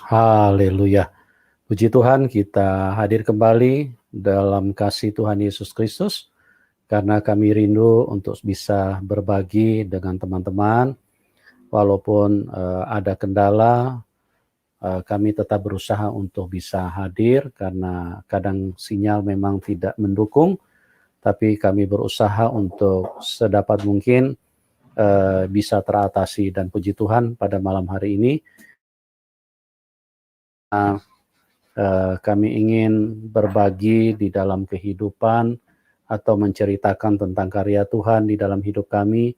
Haleluya. Puji Tuhan, kita hadir kembali dalam kasih Tuhan Yesus Kristus, karena kami rindu untuk bisa berbagi dengan teman-teman. Walaupun ada kendala, kami tetap berusaha untuk bisa hadir, karena kadang sinyal memang tidak mendukung, tapi kami berusaha untuk sedapat mungkin bisa teratasi. Dan puji Tuhan, pada malam hari ini kami ingin berbagi di dalam kehidupan atau menceritakan tentang karya Tuhan di dalam hidup kami,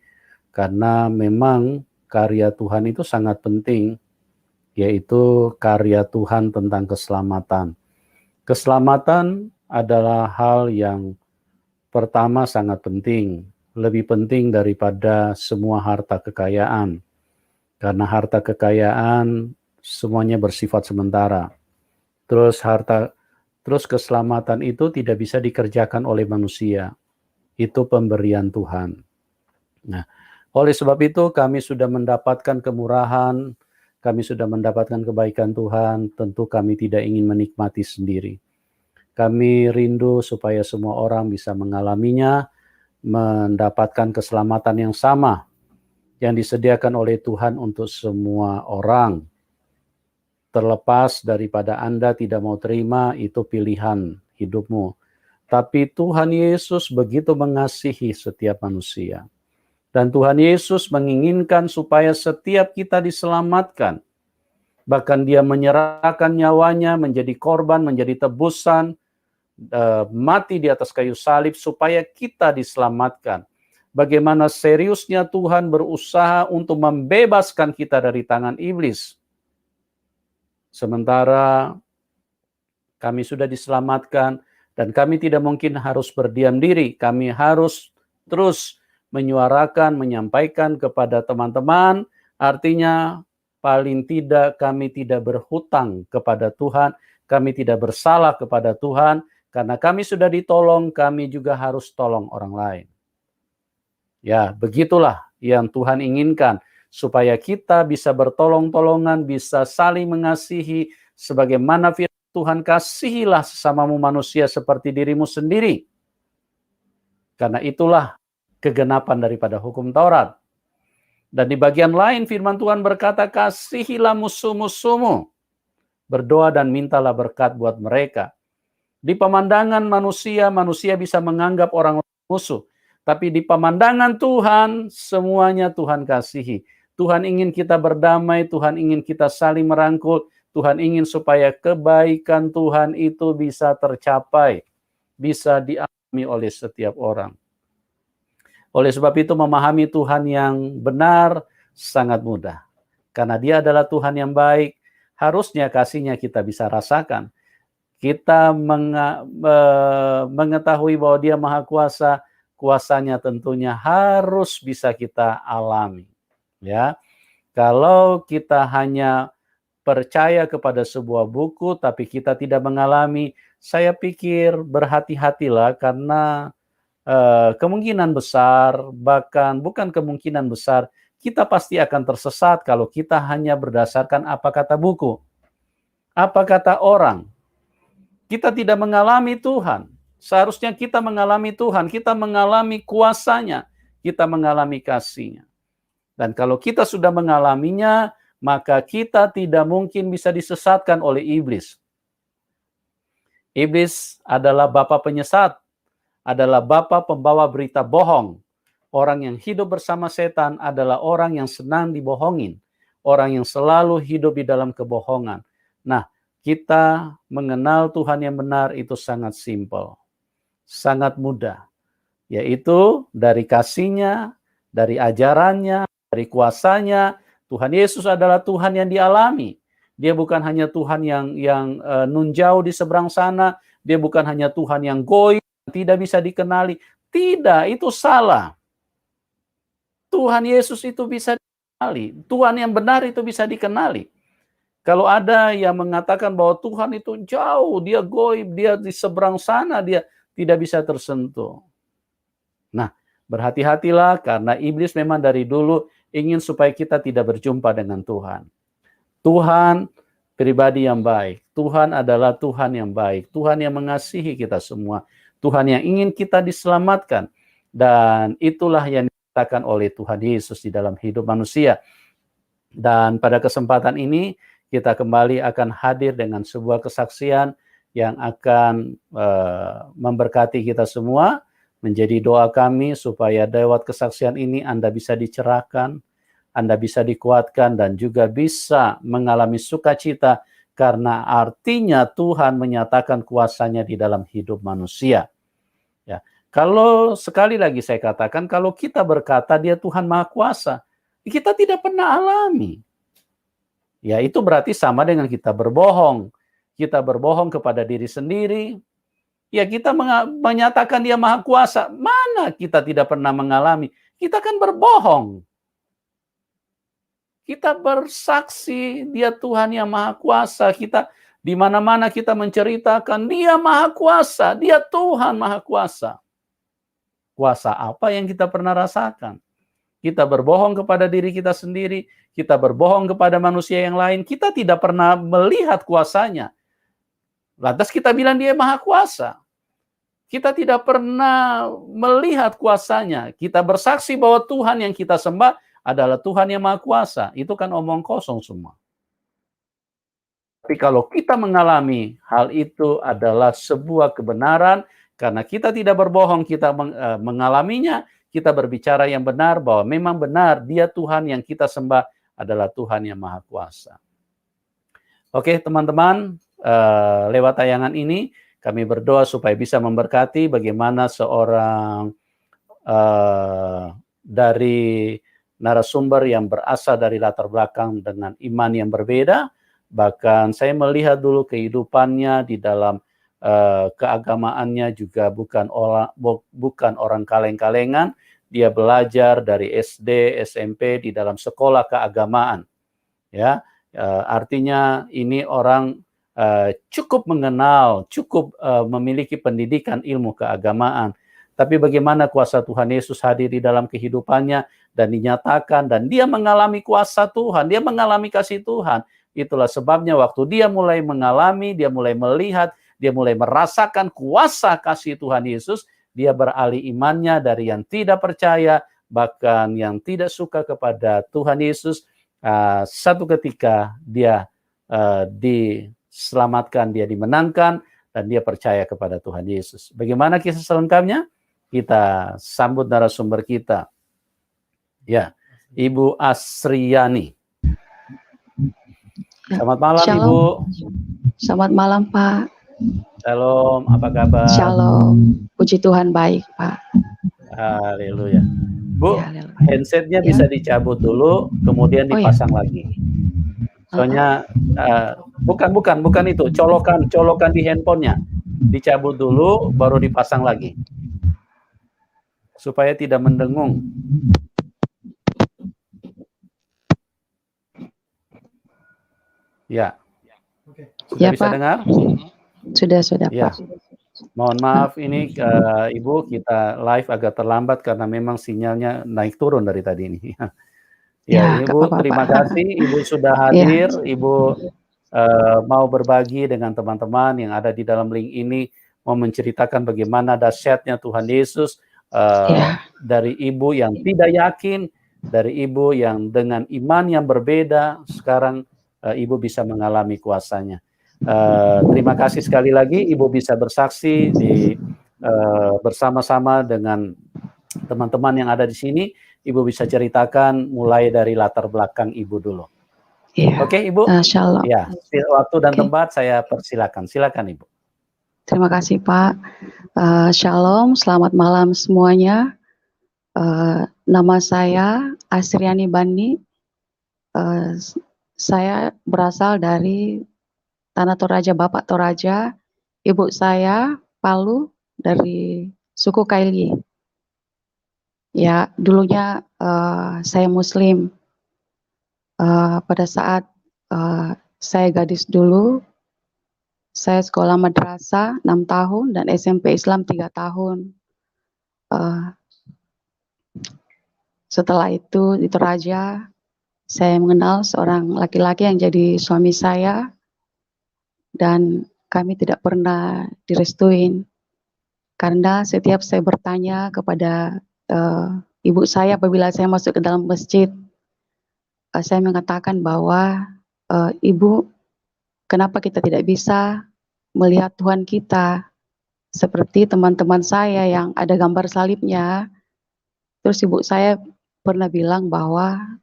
karena memang karya Tuhan itu sangat penting, yaitu karya Tuhan tentang keselamatan. Keselamatan adalah hal yang pertama sangat penting, lebih penting daripada semua harta kekayaan, karena harta kekayaan semuanya bersifat sementara. Terus keselamatan itu tidak bisa dikerjakan oleh manusia. Itu pemberian Tuhan. Nah, oleh sebab itu kami sudah mendapatkan kemurahan, kami sudah mendapatkan kebaikan Tuhan, tentu kami tidak ingin menikmati sendiri. Kami rindu supaya semua orang bisa mengalaminya, mendapatkan keselamatan yang sama yang disediakan oleh Tuhan untuk semua orang. Terlepas daripada Anda tidak mau terima, itu pilihan hidupmu. Tapi Tuhan Yesus begitu mengasihi setiap manusia. Dan Tuhan Yesus menginginkan supaya setiap kita diselamatkan. Bahkan Dia menyerahkan nyawanya menjadi korban, menjadi tebusan, mati di atas kayu salib supaya kita diselamatkan. Bagaimana seriusnya Tuhan berusaha untuk membebaskan kita dari tangan iblis. Sementara kami sudah diselamatkan dan kami tidak mungkin harus berdiam diri. Kami harus terus menyuarakan, menyampaikan kepada teman-teman. Artinya paling tidak kami tidak berhutang kepada Tuhan. Kami tidak bersalah kepada Tuhan. Karena kami sudah ditolong, kami juga harus tolong orang lain. Ya, begitulah yang Tuhan inginkan. Supaya kita bisa bertolong-tolongan, bisa saling mengasihi, sebagaimana firman Tuhan, kasihilah sesamamu manusia seperti dirimu sendiri. Karena itulah kegenapan daripada hukum Taurat. Dan di bagian lain firman Tuhan berkata, kasihilah musuh-musuhmu, berdoa dan mintalah berkat buat mereka. Di pemandangan manusia, manusia bisa menganggap orang musuh. Tapi di pemandangan Tuhan, semuanya Tuhan kasihi. Tuhan ingin kita berdamai, Tuhan ingin kita saling merangkul, Tuhan ingin supaya kebaikan Tuhan itu bisa tercapai, bisa dialami oleh setiap orang. Oleh sebab itu memahami Tuhan yang benar sangat mudah. Karena Dia adalah Tuhan yang baik, harusnya kasih-Nya kita bisa rasakan. Kita mengetahui bahwa Dia Maha Kuasa, kuasanya tentunya harus bisa kita alami. Ya, kalau kita hanya percaya kepada sebuah buku tapi kita tidak mengalami, saya pikir berhati-hatilah, karena kemungkinan besar, bahkan bukan kemungkinan besar, kita pasti akan tersesat kalau kita hanya berdasarkan apa kata buku, apa kata orang. Kita tidak mengalami Tuhan. Seharusnya kita mengalami Tuhan, kita mengalami kuasa-Nya, kita mengalami kasih-Nya. Dan kalau kita sudah mengalaminya, maka kita tidak mungkin bisa disesatkan oleh iblis. Iblis adalah bapa penyesat, adalah bapa pembawa berita bohong. Orang yang hidup bersama setan adalah orang yang senang dibohongin, orang yang selalu hidup di dalam kebohongan. Nah, kita mengenal Tuhan yang benar itu sangat simpel, sangat mudah, yaitu dari kasih-Nya, dari ajarannya, dari kuasanya. Tuhan Yesus adalah Tuhan yang dialami. Dia bukan hanya Tuhan yang nun jauh di seberang sana. Dia bukan hanya Tuhan yang goib, tidak bisa dikenali. Tidak, itu salah. Tuhan Yesus itu bisa dikenali. Tuhan yang benar itu bisa dikenali. Kalau ada yang mengatakan bahwa Tuhan itu jauh, Dia goib, Dia di seberang sana, Dia tidak bisa tersentuh. Nah, berhati-hatilah, karena iblis memang dari dulu ingin supaya kita tidak berjumpa dengan Tuhan. Tuhan pribadi yang baik. Tuhan adalah Tuhan yang baik. Tuhan yang mengasihi kita semua. Tuhan yang ingin kita diselamatkan. Dan itulah yang dikatakan oleh Tuhan Yesus di dalam hidup manusia. Dan pada kesempatan ini, kita kembali akan hadir dengan sebuah kesaksian yang akan memberkati kita semua. Menjadi doa kami supaya lewat kesaksian ini Anda bisa dicerahkan, Anda bisa dikuatkan, dan juga bisa mengalami sukacita karena artinya Tuhan menyatakan kuasanya di dalam hidup manusia. Ya, kalau sekali lagi saya katakan, kalau kita berkata dia Tuhan Maha Kuasa, kita tidak pernah alami. Ya, itu berarti sama dengan kita berbohong. Kita berbohong kepada diri sendiri. Ya, kita menyatakan dia Maha Kuasa. Mana kita tidak pernah mengalami? Kita kan berbohong. Kita bersaksi dia Tuhan yang Maha Kuasa. Kita di mana-mana kita menceritakan dia Maha Kuasa, dia Tuhan Maha Kuasa. Kuasa apa yang kita pernah rasakan? Kita berbohong kepada diri kita sendiri, kita berbohong kepada manusia yang lain, kita tidak pernah melihat kuasanya. Lantas kita bilang dia Maha Kuasa. Kita tidak pernah melihat kuasanya. Kita bersaksi bahwa Tuhan yang kita sembah adalah Tuhan yang Maha Kuasa. Itu kan omong kosong semua. Tapi kalau kita mengalami hal itu adalah sebuah kebenaran, karena kita tidak berbohong, kita mengalaminya, kita berbicara yang benar bahwa memang benar dia Tuhan yang kita sembah adalah Tuhan yang Maha Kuasa. Oke teman-teman, lewat tayangan ini kami berdoa supaya bisa memberkati bagaimana seorang dari narasumber yang berasal dari latar belakang dengan iman yang berbeda. Bahkan saya melihat dulu kehidupannya di dalam keagamaannya juga bukan orang kaleng-kalengan. Dia belajar dari SD, SMP di dalam sekolah keagamaan. Ya, artinya ini orang cukup mengenal, cukup memiliki pendidikan ilmu keagamaan. Tapi bagaimana kuasa Tuhan Yesus hadir di dalam kehidupannya dan dinyatakan, dan dia mengalami kuasa Tuhan, dia mengalami kasih Tuhan. Itulah sebabnya waktu dia mulai mengalami, dia mulai melihat, dia mulai merasakan kuasa kasih Tuhan Yesus, dia beralih imannya dari yang tidak percaya, bahkan yang tidak suka kepada Tuhan Yesus. Satu ketika dia diselamatkan, dia dimenangkan, dan dia percaya kepada Tuhan Yesus. Bagaimana kisah selengkapnya? Kita sambut narasumber kita. Ya, Ibu Asriani. Selamat malam, Shalom. Ibu. Selamat malam, Pak. Shalom, apa kabar? Shalom. Puji Tuhan baik, Pak. Haleluya. Bu, Ya, haleluya. handsetnya Ya. bisa dicabut dulu, kemudian dipasang lagi. Soalnya bukan itu, colokan di handphonenya. Dicabut dulu, baru dipasang lagi. Supaya tidak mendengung. Ya. Sudah Ya, bisa Pak. dengar? Sudah, Ya. Pak. Mohon maaf ini Ibu, kita live agak terlambat karena memang sinyalnya naik turun dari tadi ini. Ya, Ibu, terima kasih Ibu sudah hadir. Ya. Ibu mau berbagi dengan teman-teman yang ada di dalam link ini, mau menceritakan bagaimana dahsyatnya Tuhan Yesus dari Ibu yang tidak yakin, dari Ibu yang dengan iman yang berbeda, sekarang Ibu bisa mengalami kuasanya. Terima kasih sekali lagi Ibu bisa bersaksi bersama-sama dengan teman-teman yang ada di sini. Ibu bisa ceritakan mulai dari latar belakang Ibu dulu. Oke, Ibu. Shalom. Ya, waktu dan tempat saya persilakan. Silakan Ibu. Terima kasih Pak. Shalom, selamat malam semuanya. Nama saya Asriani Bani. Saya berasal dari Tanah Toraja, Bapak Toraja. Ibu saya Palu dari suku Kaili. Ya, dulunya saya Muslim. Pada saat saya gadis dulu, saya sekolah madrasah 6 tahun dan SMP Islam 3 tahun. Setelah itu di Toraja, saya mengenal seorang laki-laki yang jadi suami saya. dan kami tidak pernah direstuin. Karena setiap saya bertanya kepada ibu saya apabila saya masuk ke dalam masjid, saya mengatakan bahwa, "Ibu, kenapa kita tidak bisa melihat Tuhan kita seperti teman-teman saya yang ada gambar salibnya?" Terus ibu saya pernah bilang bahwa,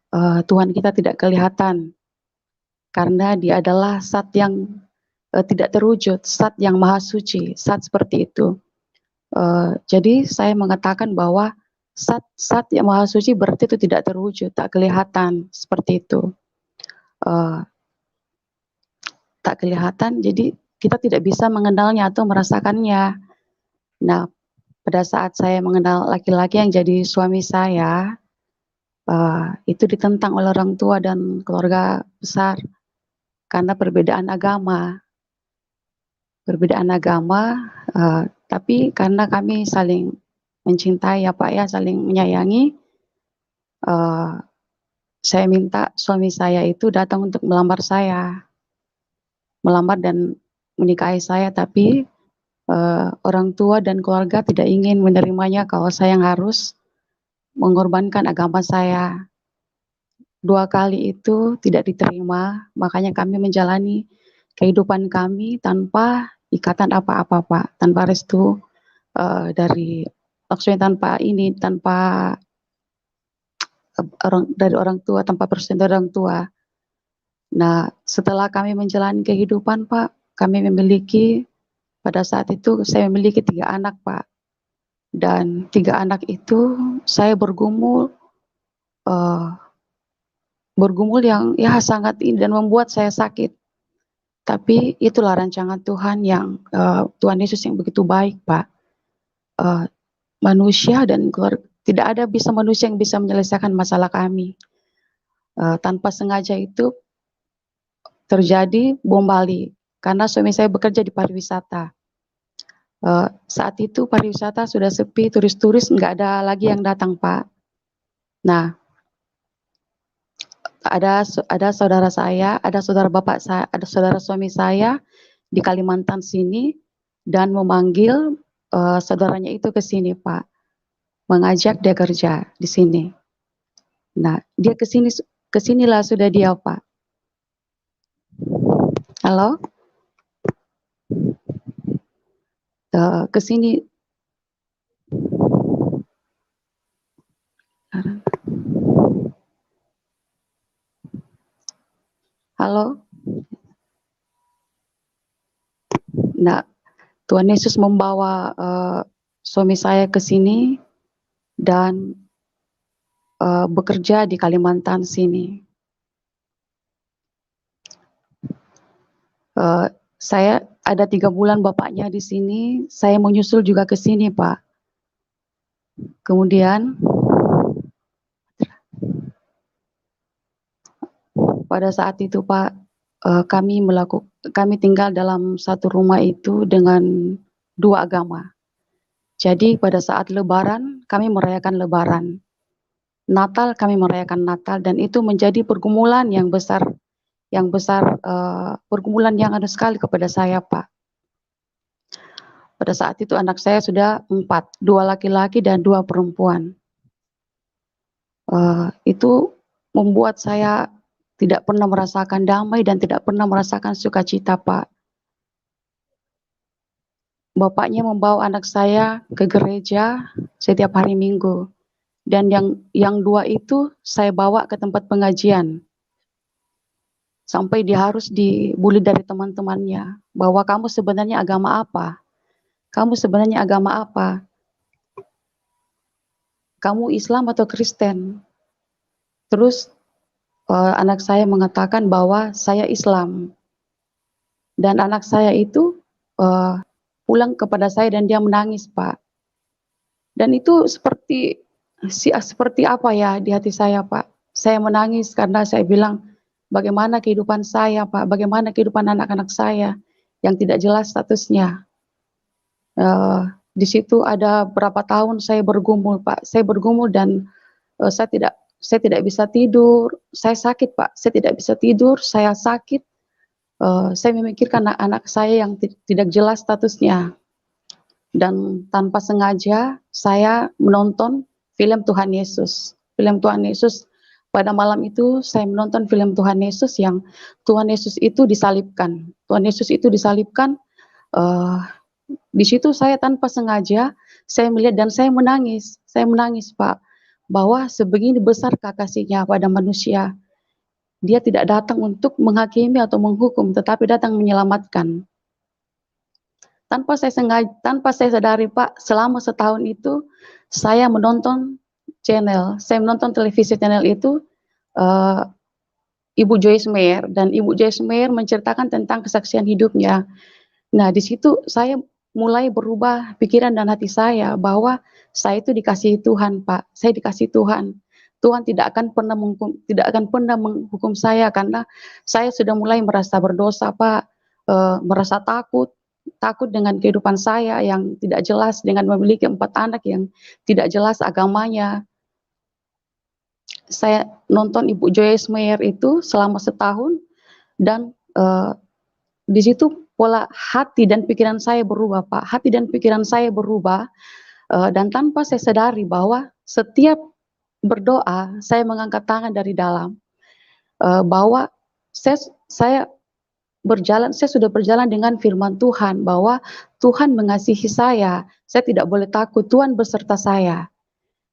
Tuhan kita tidak kelihatan karena Dia adalah Zat yang tidak terwujud, Zat yang maha suci, Zat seperti itu. Jadi saya mengatakan bahwa Zat yang maha suci berarti itu tidak terwujud, tak kelihatan, seperti itu. Tak kelihatan, jadi kita tidak bisa mengenalnya atau merasakannya. Nah, pada saat saya mengenal laki-laki yang jadi suami saya, itu ditentang oleh orang tua dan keluarga besar karena perbedaan agama. Perbedaan agama, tapi karena kami saling mencintai ya Pak ya, saling menyayangi, saya minta suami saya itu datang untuk melamar saya, melamar dan menikahi saya, tapi orang tua dan keluarga tidak ingin menerimanya kalau saya yang harus mengorbankan agama saya. 2 kali itu tidak diterima, makanya kami menjalani kehidupan kami tanpa ikatan apa-apa Pak, tanpa restu dari maksudnya tanpa dari orang tua, tanpa persetujuan dari orang tua. Nah, setelah kami menjalani kehidupan Pak, kami memiliki pada saat itu saya memiliki 3 anak Pak, dan 3 anak itu saya bergumul yang ya sangat ini dan membuat saya sakit. Tapi itulah rancangan Tuhan yang Tuhan Yesus yang begitu baik Pak. Manusia dan tidak ada manusia yang bisa menyelesaikan masalah kami. Tanpa sengaja itu terjadi bom Bali karena suami saya bekerja di pariwisata. Saat itu pariwisata sudah sepi, turis-turis nggak ada lagi yang datang Pak. Nah, ada saudara saya, ada saudara bapak saya, ada saudara suami saya di Kalimantan sini dan memanggil saudaranya itu ke sini Pak, mengajak dia kerja di sini. Nah, dia kesinilah sudah dia Pak. Halo? Kesini. Halo? Nah, Tuhan Yesus membawa suami saya ke sini dan bekerja di Kalimantan sini. Saya ada 3 bulan bapaknya di sini, saya menyusul juga ke sini Pak. Kemudian pada saat itu Pak, kami tinggal dalam satu rumah itu dengan 2 agama. Jadi pada saat Lebaran kami merayakan Lebaran, Natal kami merayakan Natal, dan itu menjadi pergumulan yang besar, pergumulan yang ada sekali kepada saya Pak. Pada saat itu anak saya sudah 4, 2 laki-laki dan 2 perempuan. Itu membuat saya tidak pernah merasakan damai dan tidak pernah merasakan sukacita Pak. Bapaknya membawa anak saya ke gereja setiap hari Minggu, dan yang 2 itu saya bawa ke tempat pengajian. Sampai dia harus dibully dari teman-temannya, bahwa kamu sebenarnya agama apa? Kamu sebenarnya agama apa? Kamu Islam atau Kristen? Terus anak saya mengatakan bahwa saya Islam. Dan anak saya itu pulang kepada saya dan dia menangis Pak. Dan itu seperti apa ya di hati saya Pak. Saya menangis karena saya bilang, bagaimana kehidupan saya Pak, bagaimana kehidupan anak-anak saya yang tidak jelas statusnya. Di situ ada berapa tahun saya bergumul Pak. Saya bergumul dan saya tidak bisa tidur. Saya sakit Pak, saya tidak bisa tidur, saya sakit. saya memikirkan anak-anak saya yang tidak jelas statusnya, dan tanpa sengaja saya menonton film Tuhan Yesus. Film Tuhan Yesus, pada malam itu saya menonton film Tuhan Yesus yang Tuhan Yesus itu disalibkan. Tuhan Yesus itu disalibkan, di situ saya tanpa sengaja saya melihat dan saya menangis. Saya menangis, Pak, bahwa sebegini besar kasihnya pada manusia. Dia tidak datang untuk menghakimi atau menghukum, tetapi datang menyelamatkan. Tanpa saya sengaja, tanpa saya sadari, Pak, selama setahun itu saya menonton saya menonton televisi channel itu, Ibu Joyce Meyer, dan Ibu Joyce Meyer menceritakan tentang kesaksian hidupnya. Nah, di situ saya mulai berubah pikiran dan hati saya bahwa saya itu dikasihi Tuhan, Pak. Saya dikasihi Tuhan. Tuhan tidak akan pernah menghukum saya karena saya sudah mulai merasa berdosa, Pak. Merasa takut dengan kehidupan saya yang tidak jelas, dengan memiliki 4 anak yang tidak jelas agamanya. Saya nonton Ibu Joyce Meyer itu selama setahun, dan di situ pola hati dan pikiran saya berubah, Pak. Hati dan pikiran saya berubah, dan tanpa saya sadari bahwa setiap berdoa saya mengangkat tangan dari dalam, bahwa saya sudah berjalan dengan firman Tuhan bahwa Tuhan mengasihi saya tidak boleh takut, Tuhan beserta saya.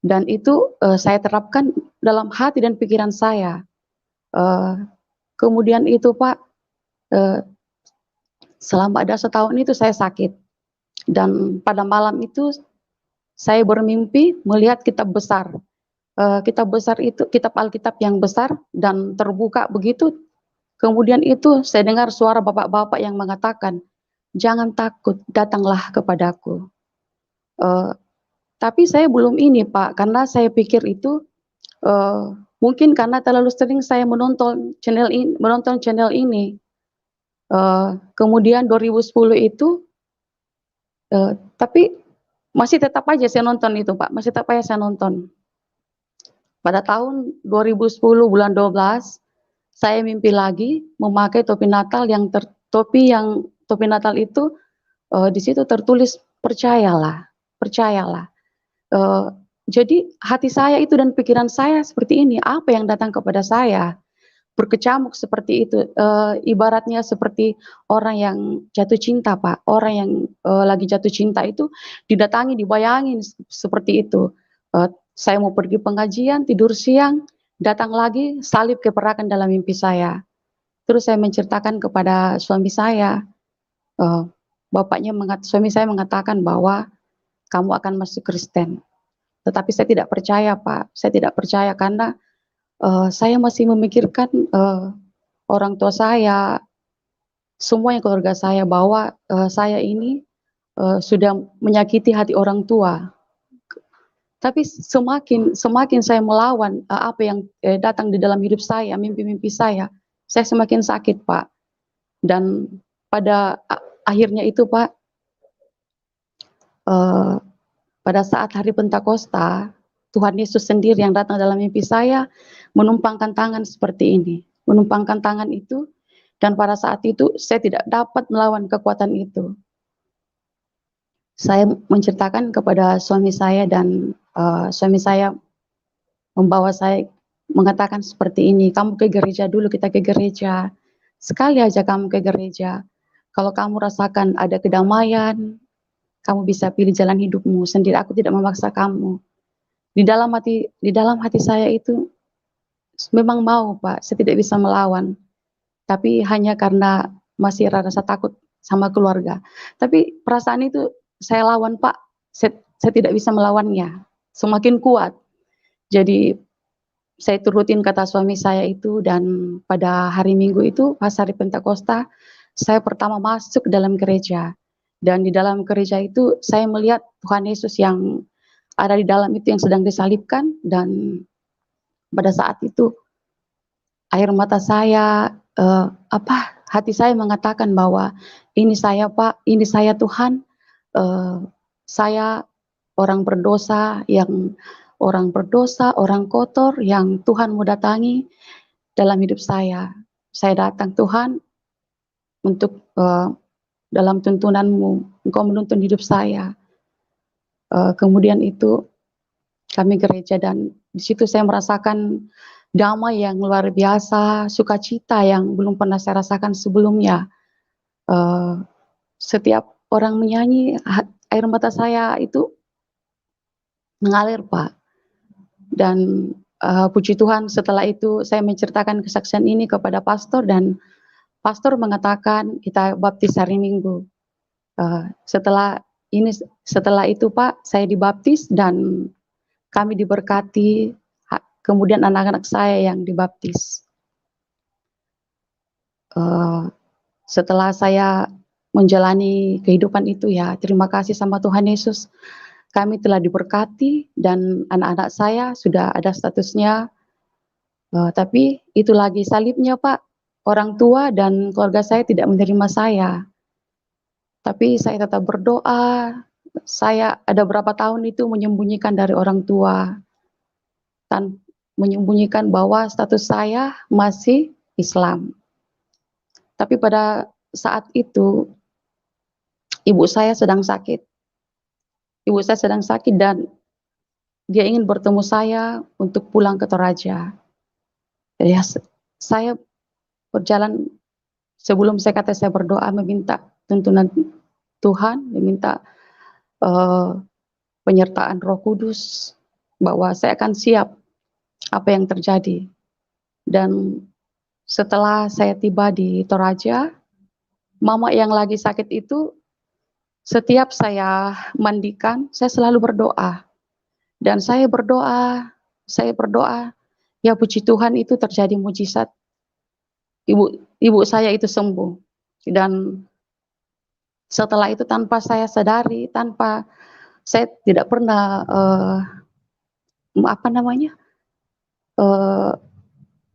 Dan itu saya terapkan dalam hati dan pikiran saya. Kemudian itu, Pak, selama ada setahun itu saya sakit. Dan pada malam itu saya bermimpi melihat kitab besar. Kitab besar itu kitab Alkitab yang besar dan terbuka begitu. Kemudian itu saya dengar suara bapak-bapak yang mengatakan, "Jangan takut, datanglah kepadaku." Tapi saya belum ini, Pak, karena saya pikir itu mungkin karena terlalu sering saya menonton channel ini. Kemudian 2010 itu, tapi masih tetap aja saya nonton itu, Pak, masih tetap aja saya nonton. Pada tahun 2010 bulan 12, saya mimpi lagi memakai topi Natal topi Natal itu, di situ tertulis percayalah, percayalah. Jadi hati saya itu dan pikiran saya seperti ini, apa yang datang kepada saya? Berkecamuk seperti itu, ibaratnya seperti orang yang jatuh cinta, Pak. Orang yang lagi jatuh cinta itu didatangi, dibayangin seperti itu. Saya mau pergi pengajian, tidur siang, datang lagi salib keperakan dalam mimpi saya. Terus saya menceritakan kepada suami saya, suami saya mengatakan bahwa kamu akan masuk Kristen. Tetapi saya tidak percaya, Pak. Saya tidak percaya karena saya masih memikirkan orang tua saya, semuanya keluarga saya, bahwa saya ini sudah menyakiti hati orang tua. Tapi semakin saya melawan apa yang datang di dalam hidup saya, mimpi-mimpi saya semakin sakit, Pak. Dan pada akhirnya itu, Pak, pada saat hari Pentakosta, Tuhan Yesus sendiri yang datang dalam mimpi saya menumpangkan tangan seperti ini, menumpangkan tangan itu, dan pada saat itu saya tidak dapat melawan kekuatan itu. Saya menceritakan kepada suami saya, dan suami saya membawa saya mengatakan seperti ini, "Kamu ke gereja dulu, kita ke gereja. Sekali aja kamu ke gereja. Kalau kamu rasakan ada kedamaian, kamu bisa pilih jalan hidupmu sendiri. Aku tidak memaksa kamu." Di dalam hati saya itu memang mau, Pak, saya tidak bisa melawan. Tapi hanya karena masih rasa takut sama keluarga. Tapi perasaan itu saya lawan, Pak. Saya tidak bisa melawannya. Semakin kuat. Jadi saya turutin kata suami saya itu, dan pada hari Minggu itu pas hari Pentakosta saya pertama masuk dalam gereja. Dan di dalam gereja itu saya melihat Tuhan Yesus yang ada di dalam itu yang sedang disalibkan, dan pada saat itu air mata saya, hati saya mengatakan bahwa ini saya, Pak, ini saya, Tuhan, saya orang berdosa, orang kotor yang Tuhan mau datangi dalam hidup saya. Saya datang, Tuhan, untuk dalam tuntunanmu, Engkau menuntun hidup saya. Kemudian itu kami gereja dan di situ saya merasakan damai yang luar biasa, sukacita yang belum pernah saya rasakan sebelumnya. Setiap orang menyanyi, air mata saya itu mengalir, Pak. Dan puji Tuhan setelah itu saya menceritakan kesaksian ini kepada pastor dan pastor mengatakan kita baptis hari Minggu. Setelah itu Pak, saya dibaptis dan kami diberkati, kemudian anak-anak saya yang dibaptis. Setelah saya menjalani kehidupan itu ya, terima kasih sama Tuhan Yesus. Kami telah diberkati dan anak-anak saya sudah ada statusnya. Tapi itu lagi salibnya Pak. Orang tua dan keluarga saya tidak menerima saya. Tapi saya tetap berdoa. Saya ada berapa tahun itu menyembunyikan dari orang tua. Dan menyembunyikan bahwa status saya masih Islam. Tapi pada saat itu, ibu saya sedang sakit. Ibu saya sedang sakit dan dia ingin bertemu saya untuk pulang ke Toraja. Jadi saya berjalan sebelum saya kata saya berdoa meminta tuntunan Tuhan, meminta penyertaan Roh Kudus bahwa saya akan siap apa yang terjadi. Dan setelah saya tiba di Toraja, mama yang lagi sakit itu setiap saya mandikan, saya selalu berdoa. Dan saya berdoa, ya puji Tuhan itu terjadi mujizat. Ibu saya itu sembuh. Dan setelah itu tanpa saya sadari, tanpa saya tidak pernah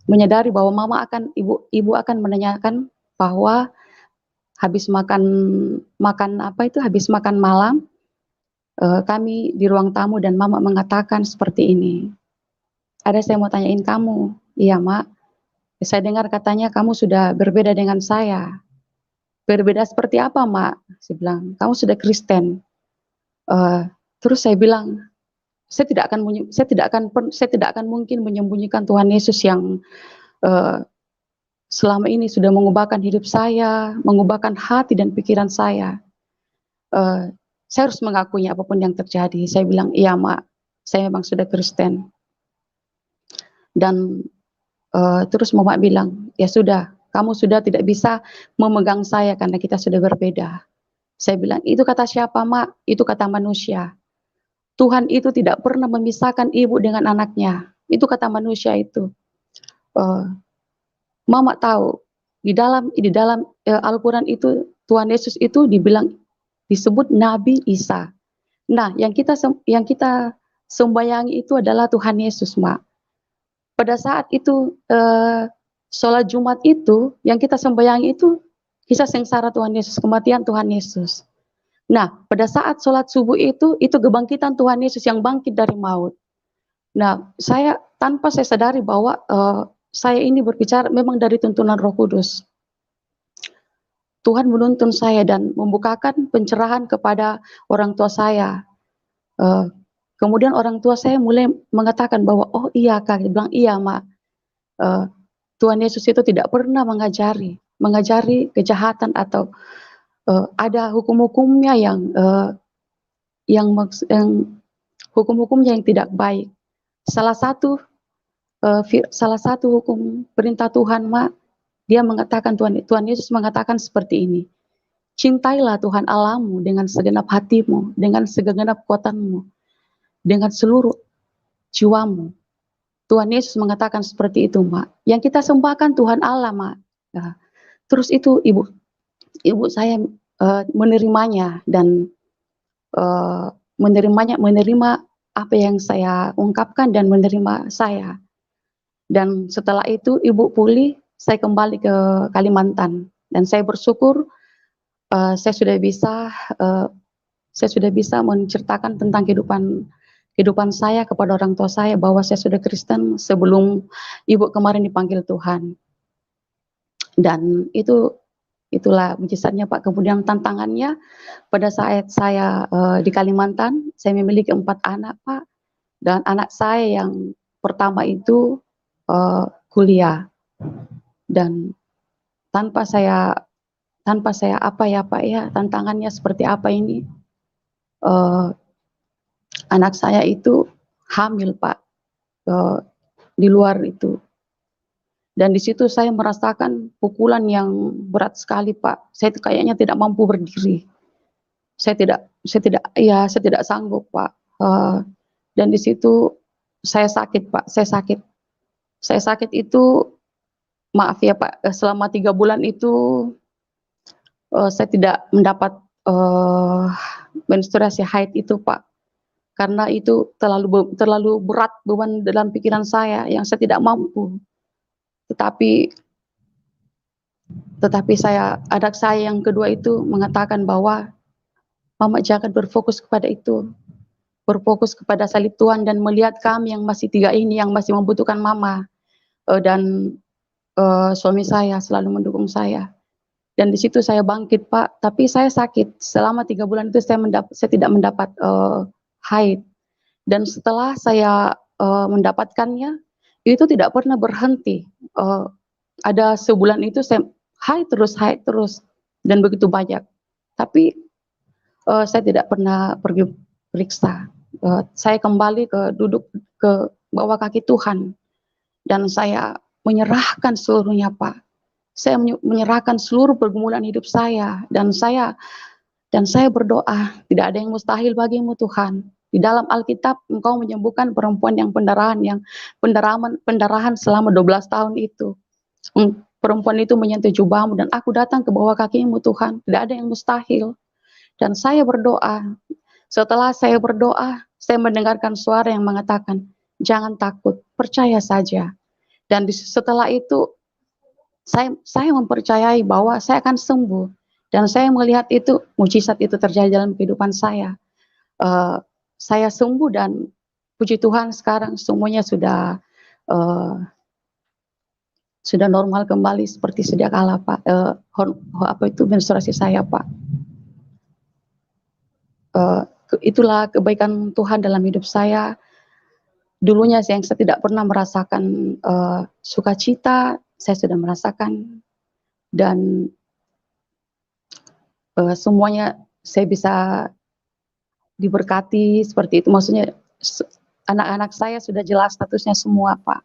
menyadari bahwa mama akan ibu akan menanyakan bahwa habis makan malam kami di ruang tamu dan mama mengatakan seperti ini. Ada saya mau tanyain kamu. Iya, Mak. Saya dengar katanya kamu sudah berbeda dengan saya. Berbeda seperti apa, Mak? Saya bilang, kamu sudah Kristen. Terus saya bilang, saya tidak akan mungkin menyembunyikan Tuhan Yesus yang selama ini sudah mengubahkan hidup saya, mengubahkan hati dan pikiran saya. Saya harus mengakuinya apapun yang terjadi. Saya bilang, iya Mak, saya memang sudah Kristen. Dan terus Mama bilang, ya sudah, kamu sudah tidak bisa memegang saya karena kita sudah berbeda. Saya bilang, itu kata siapa Mak? Itu kata manusia. Tuhan itu tidak pernah memisahkan ibu dengan anaknya. Itu kata manusia itu. Mama tahu di dalam Al-Quran itu Tuhan Yesus itu disebut Nabi Isa. Nah, yang kita sembayangi itu adalah Tuhan Yesus, Mak. Pada saat itu sholat Jumat itu yang kita sembayangi itu kisah sengsara Tuhan Yesus, kematian Tuhan Yesus. Nah, pada saat sholat subuh itu kebangkitan Tuhan Yesus yang bangkit dari maut. Nah, tanpa saya sadari bahwa saya ini berbicara memang dari tuntunan Roh Kudus. Tuhan menuntun saya dan membukakan pencerahan kepada orang tua saya. Kemudian orang tua saya mulai mengatakan bahwa, oh iya Kak, dia bilang iya Mak. Tuhan Yesus itu tidak pernah mengajari kejahatan atau ada hukum-hukumnya yang hukum-hukumnya yang tidak baik. Salah satu hukum perintah Tuhan Mak, dia mengatakan Tuhan Yesus mengatakan seperti ini. Cintailah Tuhan Allahmu dengan segenap hatimu, dengan segenap kekuatanmu, dengan seluruh jiwamu. Tuhan Yesus mengatakan seperti itu, Mak. Yang kita sembahkan Tuhan Allah, Mak. Nah, terus itu ibu saya menerimanya dan menerima apa yang saya ungkapkan dan menerima saya. Dan setelah itu ibu pulih, saya kembali ke Kalimantan dan saya bersyukur saya sudah bisa menceritakan tentang kehidupan saya kepada orang tua saya bahwa saya sudah Kristen sebelum ibu kemarin dipanggil Tuhan. Dan itu Itulah mujizatnya Pak. Kemudian tantangannya pada saat saya di Kalimantan, saya memiliki 4 anak Pak, dan anak saya yang pertama itu kuliah, dan tanpa saya apa ya Pak ya, tantangannya seperti apa ini, eee, anak saya itu hamil Pak, eee, di luar itu. Dan di situ saya merasakan pukulan yang berat sekali Pak. Saya itu kayaknya tidak mampu berdiri. Saya tidak sanggup Pak. Dan di situ saya sakit Pak, saya sakit. Saya sakit itu, maaf ya Pak, selama 3 bulan itu, saya tidak mendapat, menstruasi haid itu Pak. Karena itu terlalu berat beban dalam pikiran saya yang saya tidak mampu. Tetapi anak saya yang kedua itu mengatakan bahwa, "Mama jangan berfokus kepada itu, berfokus kepada salib Tuhan dan melihat kami yang masih 3 ini yang masih membutuhkan Mama." Dan suami saya selalu mendukung saya. Dan di situ saya bangkit Pak, tapi saya sakit. Selama 3 bulan itu saya tidak mendapat, haid. Dan setelah saya, mendapatkannya, itu tidak pernah berhenti. Ada sebulan itu saya haid terus, dan begitu banyak. Tapi, saya tidak pernah pergi periksa. Saya kembali duduk ke bawah kaki Tuhan, dan saya menyerahkan seluruhnya Pak. Saya menyerahkan seluruh pergumulan hidup saya, dan saya berdoa, "Tidak ada yang mustahil bagimu Tuhan. Di dalam Alkitab Engkau menyembuhkan perempuan yang pendarahan selama 12 tahun itu. Perempuan itu menyentuh jubahmu dan aku datang ke bawah kakimu Tuhan. Tidak ada yang mustahil." Dan saya berdoa. Setelah saya berdoa, saya mendengarkan suara yang mengatakan, "Jangan takut, percaya saja." Dan setelah itu saya mempercayai bahwa saya akan sembuh, dan saya melihat itu mujizat itu terjadi dalam kehidupan saya. Eee, saya sembuh dan puji Tuhan sekarang semuanya eee, sudah normal kembali seperti sedia kala Pak, menstruasi saya Pak. Itulah kebaikan Tuhan dalam hidup saya. Dulunya yang saya tidak pernah merasakan, sukacita, saya sudah merasakan, dan semuanya saya bisa diberkati seperti itu. Maksudnya anak-anak saya sudah jelas statusnya semua, Pak.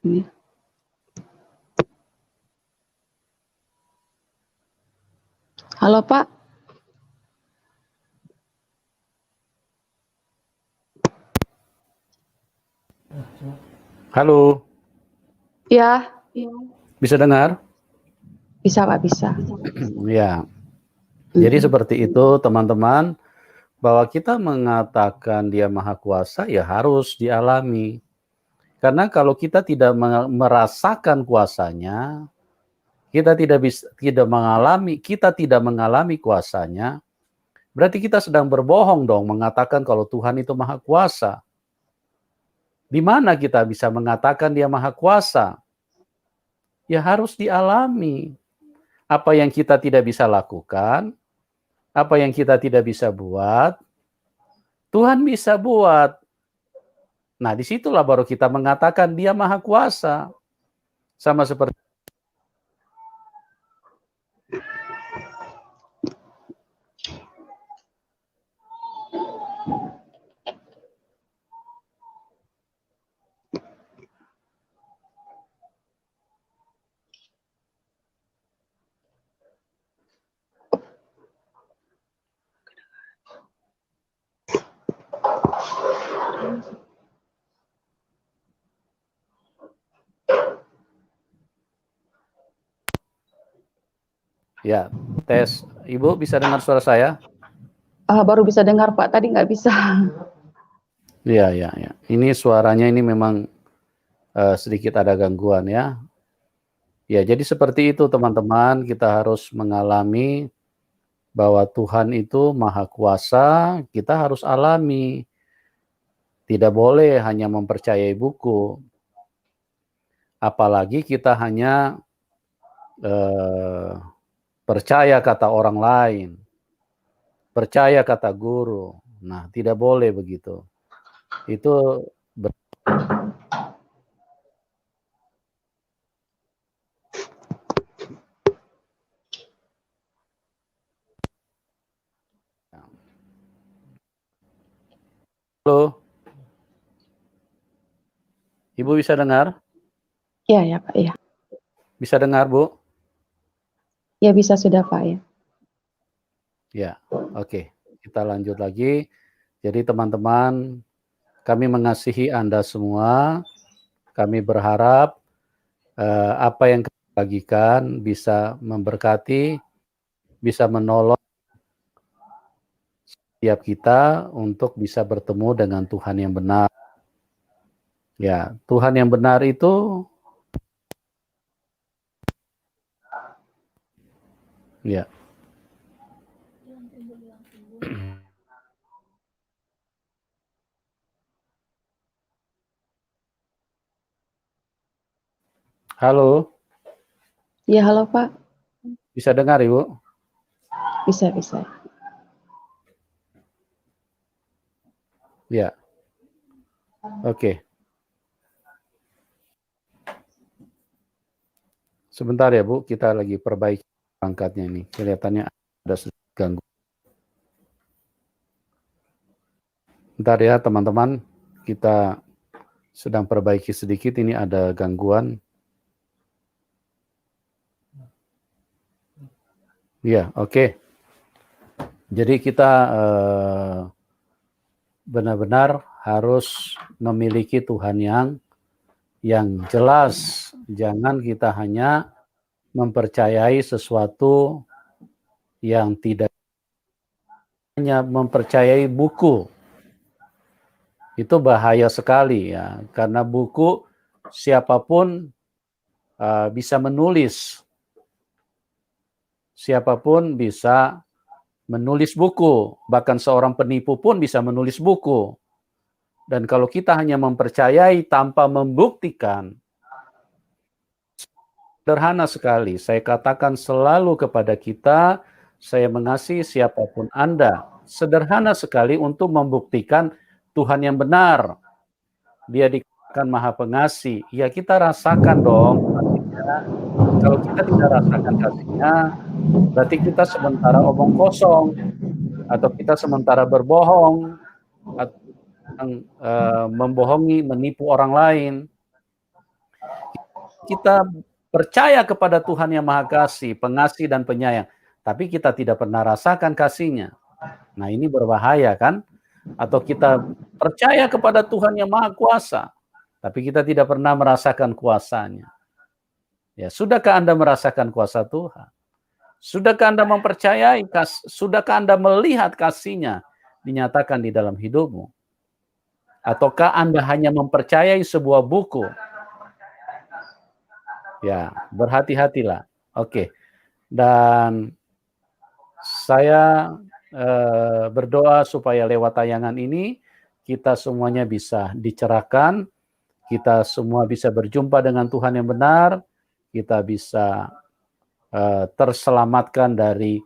Ini. Halo, Pak. Halo, Ya, bisa dengar? bisa Pak, bisa. Ya, jadi seperti itu teman-teman, bahwa kita mengatakan dia maha kuasa ya harus dialami. Karena kalau kita tidak merasakan kuasanya, kita tidak mengalami kuasanya, berarti kita sedang berbohong dong mengatakan kalau Tuhan itu maha kuasa. Di mana kita bisa mengatakan dia maha kuasa? Ya harus dialami. Apa yang kita tidak bisa lakukan, apa yang kita tidak bisa buat, Tuhan bisa buat. Nah, disitulah baru kita mengatakan dia maha kuasa. Sama seperti Ya, tes. Ibu bisa dengar suara saya? Baru bisa dengar Pak, tadi nggak bisa. Iya, iya, iya. Ini suaranya ini memang sedikit ada gangguan ya. Ya, jadi seperti itu teman-teman, kita harus mengalami bahwa Tuhan itu Maha Kuasa, kita harus alami. Tidak boleh hanya mempercayai buku. Apalagi kita hanya percaya kata orang lain, percaya kata guru. Nah, tidak boleh begitu. Itu halo, Ibu bisa dengar? Iya ya Pak, iya. Bisa dengar, Bu? Ya bisa sudah Pak ya. Ya, oke. Kita lanjut lagi. Jadi teman-teman, kami mengasihi Anda semua. Kami berharap apa yang kami bagikan bisa memberkati, bisa menolong setiap kita untuk bisa bertemu dengan Tuhan yang benar. Ya, Tuhan yang benar itu ya. Halo, Iya halo Pak, bisa dengar Ibu? bisa. Ya, oke. Sebentar ya Bu, kita lagi perbaiki perangkatnya ini. Kelihatannya ada sedikit gangguan. Bentar ya teman-teman, kita sedang perbaiki sedikit, ini ada gangguan. Ya, oke. Jadi kita benar-benar harus memiliki Tuhan yang jelas. Jangan kita hanya mempercayai sesuatu yang tidak, hanya mempercayai buku. Itu bahaya sekali ya, karena buku siapapun bisa menulis. Siapapun bisa menulis buku, bahkan seorang penipu pun bisa menulis buku. Dan kalau kita hanya mempercayai tanpa membuktikan, sederhana sekali. Saya katakan selalu kepada kita, saya mengasihi siapapun Anda. Sederhana sekali untuk membuktikan Tuhan yang benar. Dia dikatakan Maha Pengasih. Ya kita rasakan dong kasihnya. Kalau kita tidak rasakan kasihnya, berarti kita sementara omong kosong, atau kita sementara berbohong, atau membohongi, menipu orang lain. Kita percaya kepada Tuhan yang Maha Kasih, Pengasih dan Penyayang, tapi kita tidak pernah rasakan kasih-Nya. Nah, ini berbahaya kan? Atau kita percaya kepada Tuhan yang Maha Kuasa, tapi kita tidak pernah merasakan kuasa-Nya. Ya, sudahkah Anda merasakan kuasa Tuhan? Sudahkah Anda mempercayai, sudahkah Anda melihat kasih-Nya dinyatakan di dalam hidupmu? Ataukah Anda hanya mempercayai sebuah buku? Ya, berhati-hatilah. Oke. Dan saya berdoa supaya lewat tayangan ini kita semuanya bisa dicerahkan, kita semua bisa berjumpa dengan Tuhan yang benar, kita bisa terselamatkan dari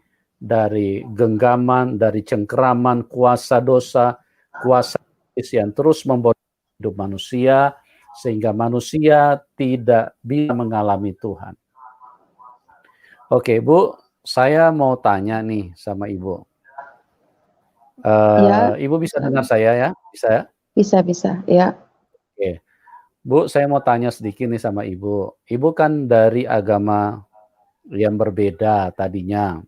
genggaman, dari cengkeraman, kuasa dosa, kuasa yang terus membawa hidup manusia, sehingga manusia tidak bisa mengalami Tuhan. Oke, Bu, saya mau tanya nih sama Ibu. Ya. Ibu bisa dengar saya ya? Bisa ya? Bisa, ya. Oke. Bu, saya mau tanya sedikit nih sama Ibu. Ibu kan dari agama yang berbeda tadinya.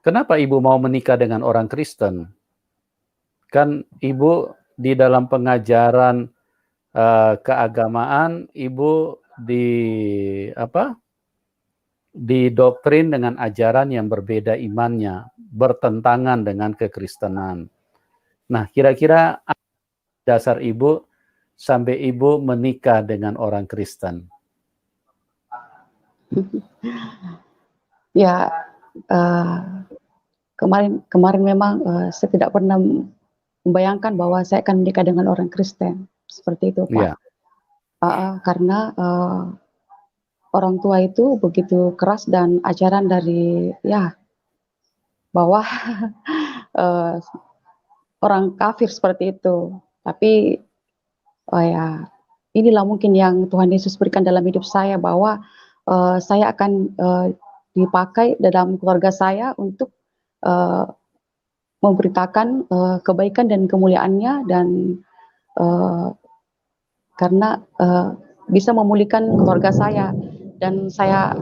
Kenapa Ibu mau menikah dengan orang Kristen? Kan Ibu di dalam pengajaran keagamaan, Ibu didoktrin dengan ajaran yang berbeda imannya, bertentangan dengan kekristenan. Nah, kira-kira dasar ibu sampai ibu menikah dengan orang Kristen? Ya, kemarin memang saya tidak pernah membayangkan bahwa saya akan menikah dengan orang Kristen seperti itu, Pak. Iya. Karena orang tua itu begitu keras dan ajaran dari bahwa orang kafir seperti itu. Tapi inilah mungkin yang Tuhan Yesus berikan dalam hidup saya, bahwa saya akan dipakai dalam keluarga saya untuk memberitakan kebaikan dan kemuliaannya, dan karena bisa memulihkan keluarga saya. Dan saya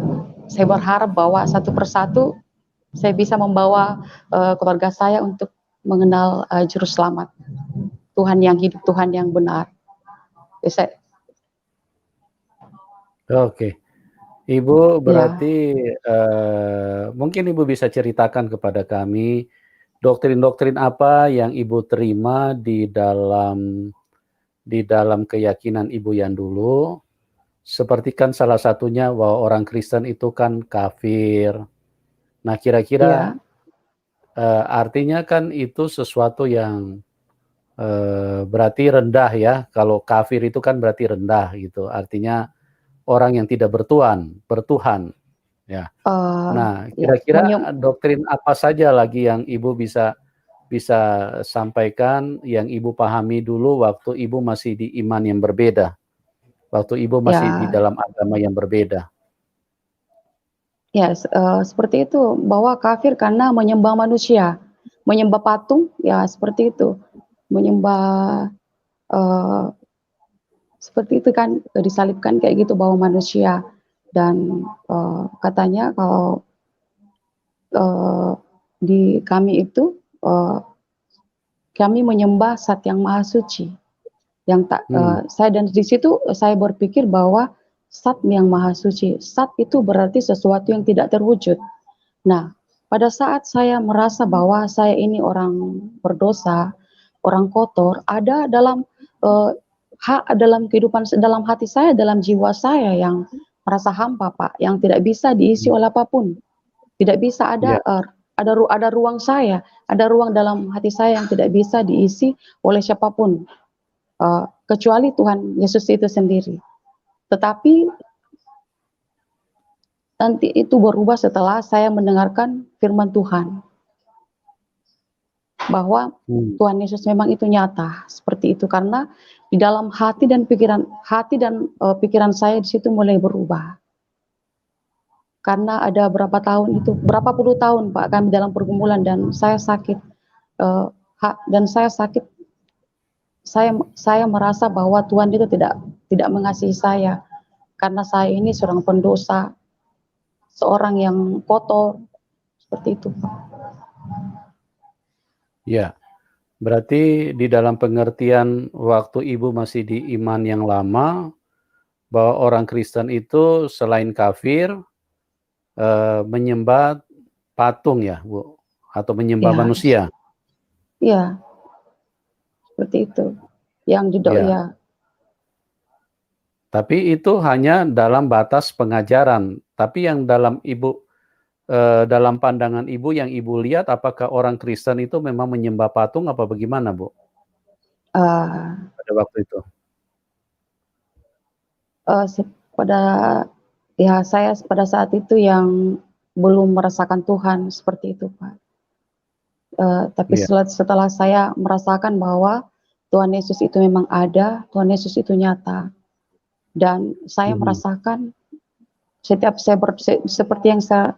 berharap bahwa satu persatu saya bisa membawa keluarga saya untuk mengenal Juru Selamat, Tuhan yang hidup, Tuhan yang benar. Oke. Ibu berarti mungkin Ibu bisa ceritakan kepada kami doktrin-doktrin apa yang Ibu terima di dalam keyakinan Ibu yang dulu. Seperti kan salah satunya bahwa orang Kristen itu kan kafir. Nah, kira-kira artinya kan itu sesuatu yang berarti rendah ya. Kalau kafir itu kan berarti rendah gitu. Artinya orang yang tidak bertuhan ya. Nah, kira-kira doktrin apa saja lagi yang Ibu bisa sampaikan, yang Ibu pahami dulu waktu Ibu masih di iman yang berbeda, waktu Ibu masih di dalam agama yang berbeda? Ya, seperti itu, bahwa kafir karena menyembah manusia, menyembah patung, ya seperti itu, menyembah seperti itu kan, disalibkan kayak gitu, bahwa manusia. Dan katanya kalau di kami itu kami menyembah Zat yang Maha Suci, yang tak saya, dan di situ saya berpikir bahwa Zat yang Maha Suci, Zat itu berarti sesuatu yang tidak terwujud. Nah, pada saat saya merasa bahwa saya ini orang berdosa, orang kotor, ada dalam dalam kehidupan, dalam hati saya, dalam jiwa saya yang merasa hampa, Pak, yang tidak bisa diisi oleh apapun. Tidak bisa ada ruang saya, ada ruang dalam hati saya yang tidak bisa diisi oleh siapapun, kecuali Tuhan Yesus itu sendiri. Tetapi nanti itu berubah setelah saya mendengarkan firman Tuhan, bahwa Tuhan Yesus memang itu nyata seperti itu, karena di dalam hati dan pikiran saya di situ mulai berubah. Karena ada berapa puluh tahun, Pak, kami dalam pergumulan, dan saya sakit, saya merasa bahwa Tuhan itu tidak mengasihi saya, karena saya ini seorang pendosa, seorang yang kotor, seperti itu, Pak. Ya, berarti di dalam pengertian waktu Ibu masih di iman yang lama, bahwa orang Kristen itu selain kafir, menyembah patung ya, Bu, atau menyembah manusia? Iya, seperti itu. Yang juga Tapi itu hanya dalam batas pengajaran. Tapi yang dalam Ibu, dalam pandangan Ibu yang Ibu lihat, apakah orang Kristen itu memang menyembah patung apa bagaimana, Bu? Pada waktu itu? Saya pada saat itu yang belum merasakan Tuhan seperti itu, Pak. Tapi setelah saya merasakan bahwa Tuhan Yesus itu memang ada, Tuhan Yesus itu nyata, dan saya merasakan setiap seperti yang saya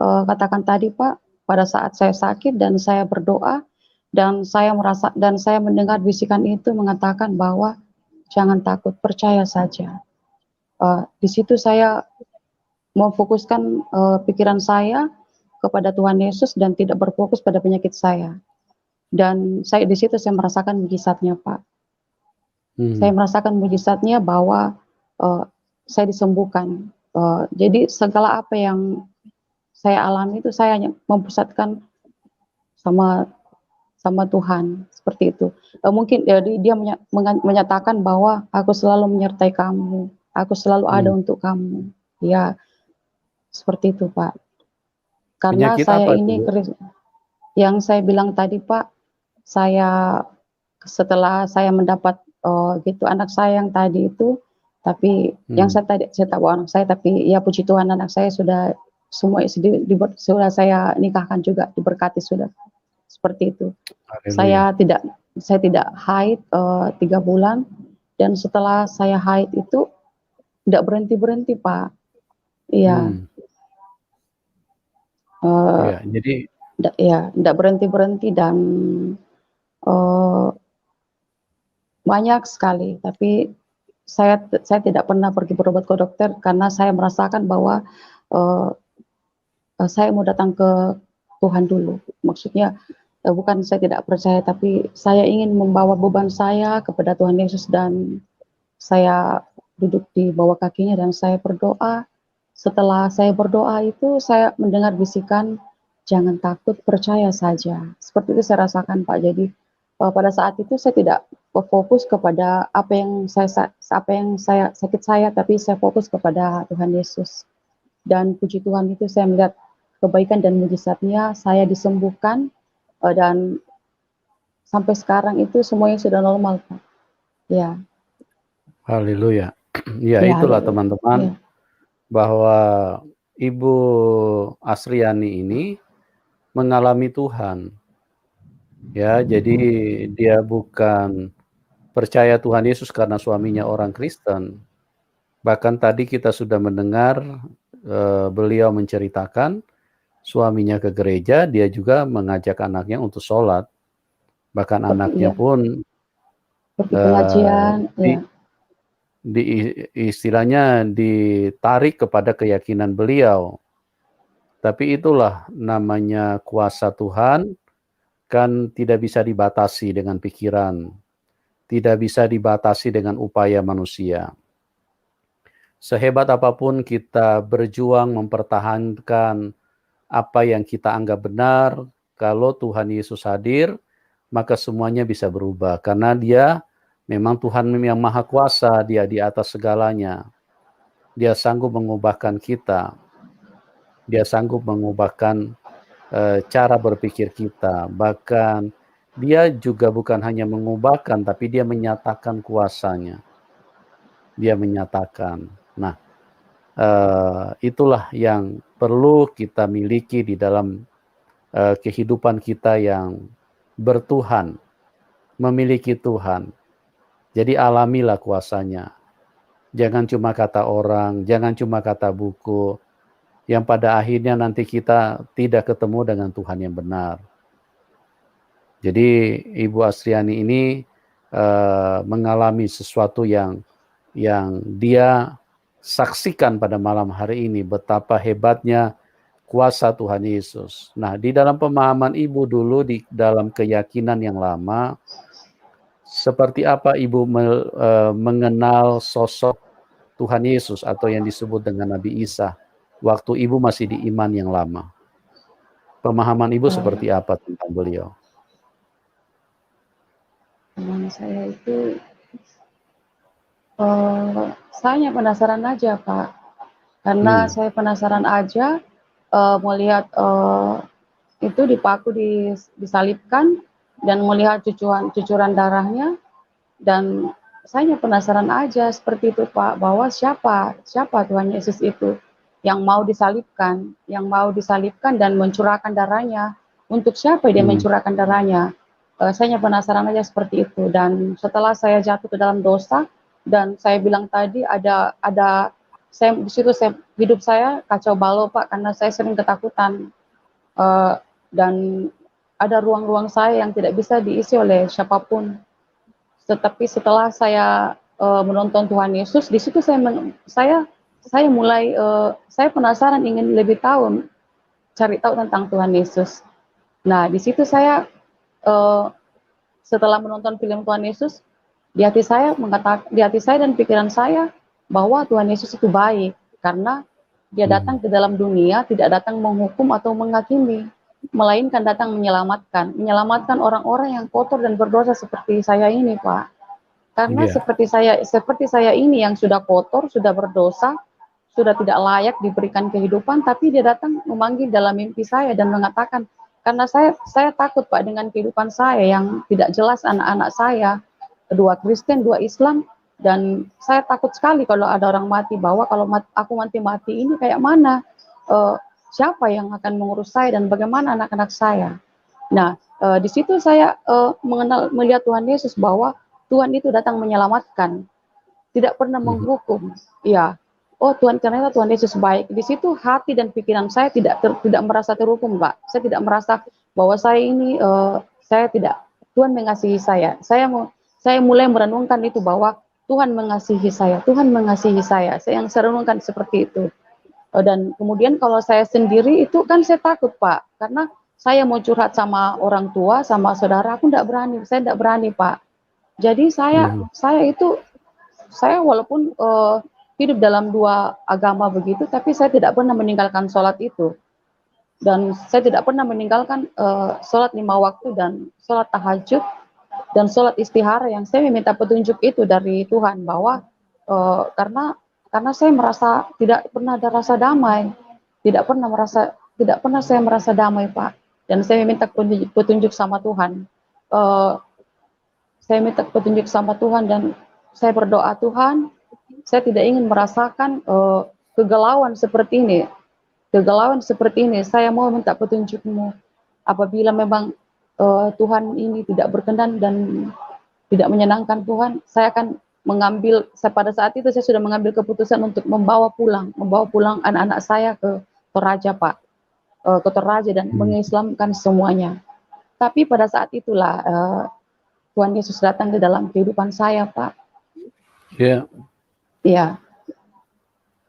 katakan tadi, Pak, pada saat saya sakit dan saya berdoa, dan saya mendengar bisikan itu mengatakan bahwa jangan takut, percaya saja. Di situ saya memfokuskan pikiran saya kepada Tuhan Yesus dan tidak berfokus pada penyakit saya. Dan di situ saya merasakan mujizatnya, Pak. Saya merasakan mujizatnya bahwa saya disembuhkan Jadi segala apa yang saya alami itu saya hanya mempusatkan sama sama Tuhan, seperti itu. Mungkin dia menyatakan bahwa aku selalu menyertai kamu, aku selalu ada Hmm. untuk kamu. Ya, seperti itu, Pak. Karena Penyakit saya apa itu, ini Bu? yang saya bilang tadi, Pak, saya setelah saya mendapat gitu anak saya yang tadi itu, tapi yang Hmm. saya tak bawa anak saya, tapi ya puji Tuhan anak saya sudah semua sudah saya nikahkan juga, diberkati sudah, seperti itu. Haleluya. Saya tidak haid 3 bulan, dan setelah saya haid itu tidak berhenti-berhenti, Pak. Iya, Hmm. eh, Ya, jadi ya, tidak berhenti-berhenti dan eh, banyak sekali. Tapi saya tidak pernah pergi berobat ke dokter karena saya merasakan bahwa eh, saya mau datang ke Tuhan dulu. Maksudnya bukan saya tidak percaya, tapi saya ingin membawa beban saya kepada Tuhan Yesus, dan saya duduk di bawah kakinya dan saya berdoa. Setelah saya berdoa itu saya mendengar bisikan, jangan takut, percaya saja. Seperti itu saya rasakan, Pak. Jadi pada saat itu saya tidak fokus kepada apa yang saya sakit saya, tapi saya fokus kepada Tuhan Yesus. Dan puji Tuhan itu saya melihat kebaikan dan mujizatnya, saya disembuhkan, dan sampai sekarang itu semuanya sudah normal, Pak. Ya, haleluya. Ya, ya, itulah haleluya. Ya, teman-teman, bahwa Ibu Asriani ini mengalami Tuhan. Ya, jadi dia bukan percaya Tuhan Yesus karena suaminya orang Kristen. Bahkan tadi kita sudah mendengar beliau menceritakan suaminya ke gereja, dia juga mengajak anaknya untuk sholat. Bahkan seperti anaknya ya, pun seperti eh, pengajian, di, ya, istilahnya ditarik kepada keyakinan beliau. Tapi itulah namanya kuasa Tuhan, kan tidak bisa dibatasi dengan pikiran, tidak bisa dibatasi dengan upaya manusia. Sehebat apapun kita berjuang mempertahankan apa yang kita anggap benar, kalau Tuhan Yesus hadir, maka semuanya bisa berubah. Karena dia memang Tuhan yang maha kuasa, dia di atas segalanya. Dia sanggup mengubahkan kita, dia sanggup mengubahkan cara berpikir kita. Bahkan dia juga bukan hanya mengubahkan, tapi dia menyatakan kuasanya. Dia menyatakan. Nah, itulah yang perlu kita miliki di dalam kehidupan kita yang bertuhan, memiliki Tuhan. Jadi alamilah kuasanya. Jangan cuma kata orang, jangan cuma kata buku, yang pada akhirnya nanti kita tidak ketemu dengan Tuhan yang benar. Jadi Ibu Asriani ini mengalami sesuatu yang dia saksikan pada malam hari ini, betapa hebatnya kuasa Tuhan Yesus. Nah, di dalam pemahaman Ibu dulu, di dalam keyakinan yang lama, seperti apa Ibu mengenal sosok Tuhan Yesus atau yang disebut dengan Nabi Isa waktu Ibu masih di iman yang lama? Pemahaman Ibu seperti apa tentang beliau? teman saya itu saya hanya penasaran aja, Pak. Karena Hmm. saya penasaran aja melihat itu dipaku disalibkan dan melihat cucuran darahnya, dan saya hanya penasaran aja seperti itu, Pak, bahwa siapa Tuhan Yesus itu yang mau disalibkan dan mencurahkan darahnya. Untuk siapa dia Hmm. mencurahkan darahnya? Saya hanya penasaran aja seperti itu. Dan setelah saya jatuh ke dalam dosa, dan saya bilang tadi saya di situ, hidup saya kacau balau, Pak, karena saya sering ketakutan. Eh, dan ada ruang-ruang saya yang tidak bisa diisi oleh siapapun. Tetapi setelah saya menonton Tuhan Yesus, di situ saya mulai saya penasaran, ingin lebih tahu, cari tahu tentang Tuhan Yesus. Nah, di situ saya setelah menonton film Tuhan Yesus, di hati saya dan pikiran saya bahwa Tuhan Yesus itu baik, karena Dia datang ke dalam dunia, tidak datang menghukum atau menghakimi, melainkan datang menyelamatkan orang-orang yang kotor dan berdosa seperti saya ini, Pak. Karena Iya. seperti saya ini yang sudah kotor, sudah berdosa, sudah tidak layak diberikan kehidupan, tapi dia datang memanggil dalam mimpi saya dan mengatakan, karena saya takut Pak dengan kehidupan saya yang tidak jelas, anak-anak saya, dua Kristen, dua Islam, dan saya takut sekali kalau ada orang mati, bahwa kalau aku mati ini kayak mana, siapa yang akan mengurus saya dan bagaimana anak-anak saya. Nah, di situ saya melihat Tuhan Yesus, bahwa Tuhan itu datang menyelamatkan, tidak pernah Mhm. menghukum. Ya, oh Tuhan, ternyata Tuhan Yesus baik. Di situ hati dan pikiran saya tidak merasa terhukum, Pak. Saya tidak merasa bahwa saya ini saya tidak, Tuhan mengasihi saya. Saya mulai merenungkan itu, bahwa Tuhan mengasihi saya. Tuhan mengasihi saya. Saya yang renungkan seperti itu. Dan kemudian kalau saya sendiri itu kan saya takut, Pak, karena saya mau curhat sama orang tua, sama saudara, aku tidak berani. Saya tidak berani, Pak. Jadi Mhm. saya walaupun hidup dalam dua agama begitu, tapi saya tidak pernah meninggalkan sholat itu. Dan saya tidak pernah meninggalkan sholat 5 waktu dan sholat tahajud dan sholat istihara, yang saya meminta petunjuk itu dari Tuhan, bahwa karena saya merasa tidak pernah ada rasa damai, tidak pernah saya merasa damai, Pak. Dan saya meminta petunjuk sama Tuhan. Eh, saya minta petunjuk sama Tuhan dan saya berdoa, Tuhan, saya tidak ingin merasakan kegalauan seperti ini. Kegalauan seperti ini, saya mau minta petunjuk-Mu. Apabila memang Tuhan ini tidak berkenan dan tidak menyenangkan Tuhan, saya akan pada saat itu saya sudah mengambil keputusan untuk membawa pulang anak-anak saya ke Toraja, Pak. Ke Toraja dan Mhm. mengislamkan semuanya. Tapi pada saat itulah Tuhan Yesus datang ke dalam kehidupan saya, Pak. Iya. Iya,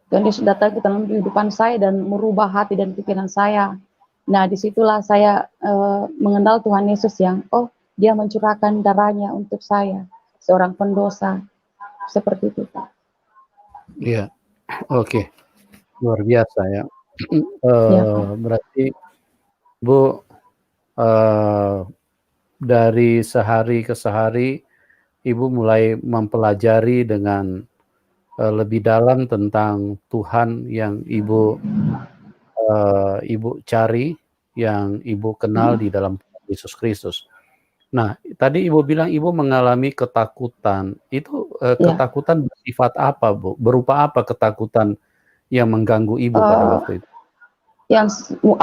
Tuhan Yesus datang ke dalam kehidupan saya dan merubah hati dan pikiran saya. Nah, disitulah saya mengenal Tuhan Yesus yang, dia mencurahkan darahnya untuk saya, seorang pendosa. Seperti itu, Pak. Iya. Oke, luar biasa ya. Ya, Pak. Berarti Bu, eee, dari sehari ke sehari Ibu mulai mempelajari dengan, lebih dalam tentang Tuhan yang Ibu cari, yang Ibu kenal di dalam Yesus Kristus. Nah, tadi Ibu bilang Ibu mengalami ketakutan. Itu, Ya. ketakutan bersifat apa, Bu? Berupa apa ketakutan yang mengganggu Ibu pada Eh, waktu itu? yang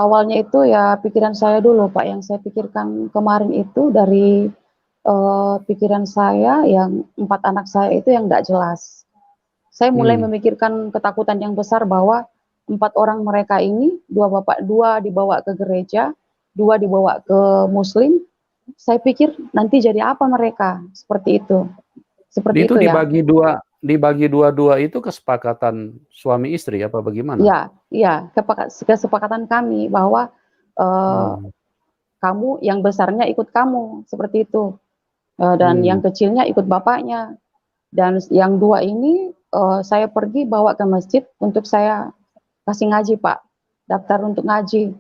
awalnya itu ya pikiran saya dulu, Pak. Yang saya pikirkan kemarin itu dari pikiran saya yang 4 anak saya itu yang tidak jelas. Saya mulai Mmm. memikirkan ketakutan yang besar, bahwa 4 orang mereka ini, dua dibawa ke gereja, 2 dibawa ke Muslim. Saya pikir nanti jadi apa mereka, seperti Itu itu ya. dibagi dua-dua itu kesepakatan suami istri apa bagaimana? Ya, ya, kesepakatan kami bahwa eh, Mmm. kamu yang besarnya ikut kamu, seperti itu. Dan Mmm. yang kecilnya ikut bapaknya. Dan yang 2 ini saya pergi bawa ke masjid untuk saya kasih ngaji, Pak. Daftar untuk ngaji.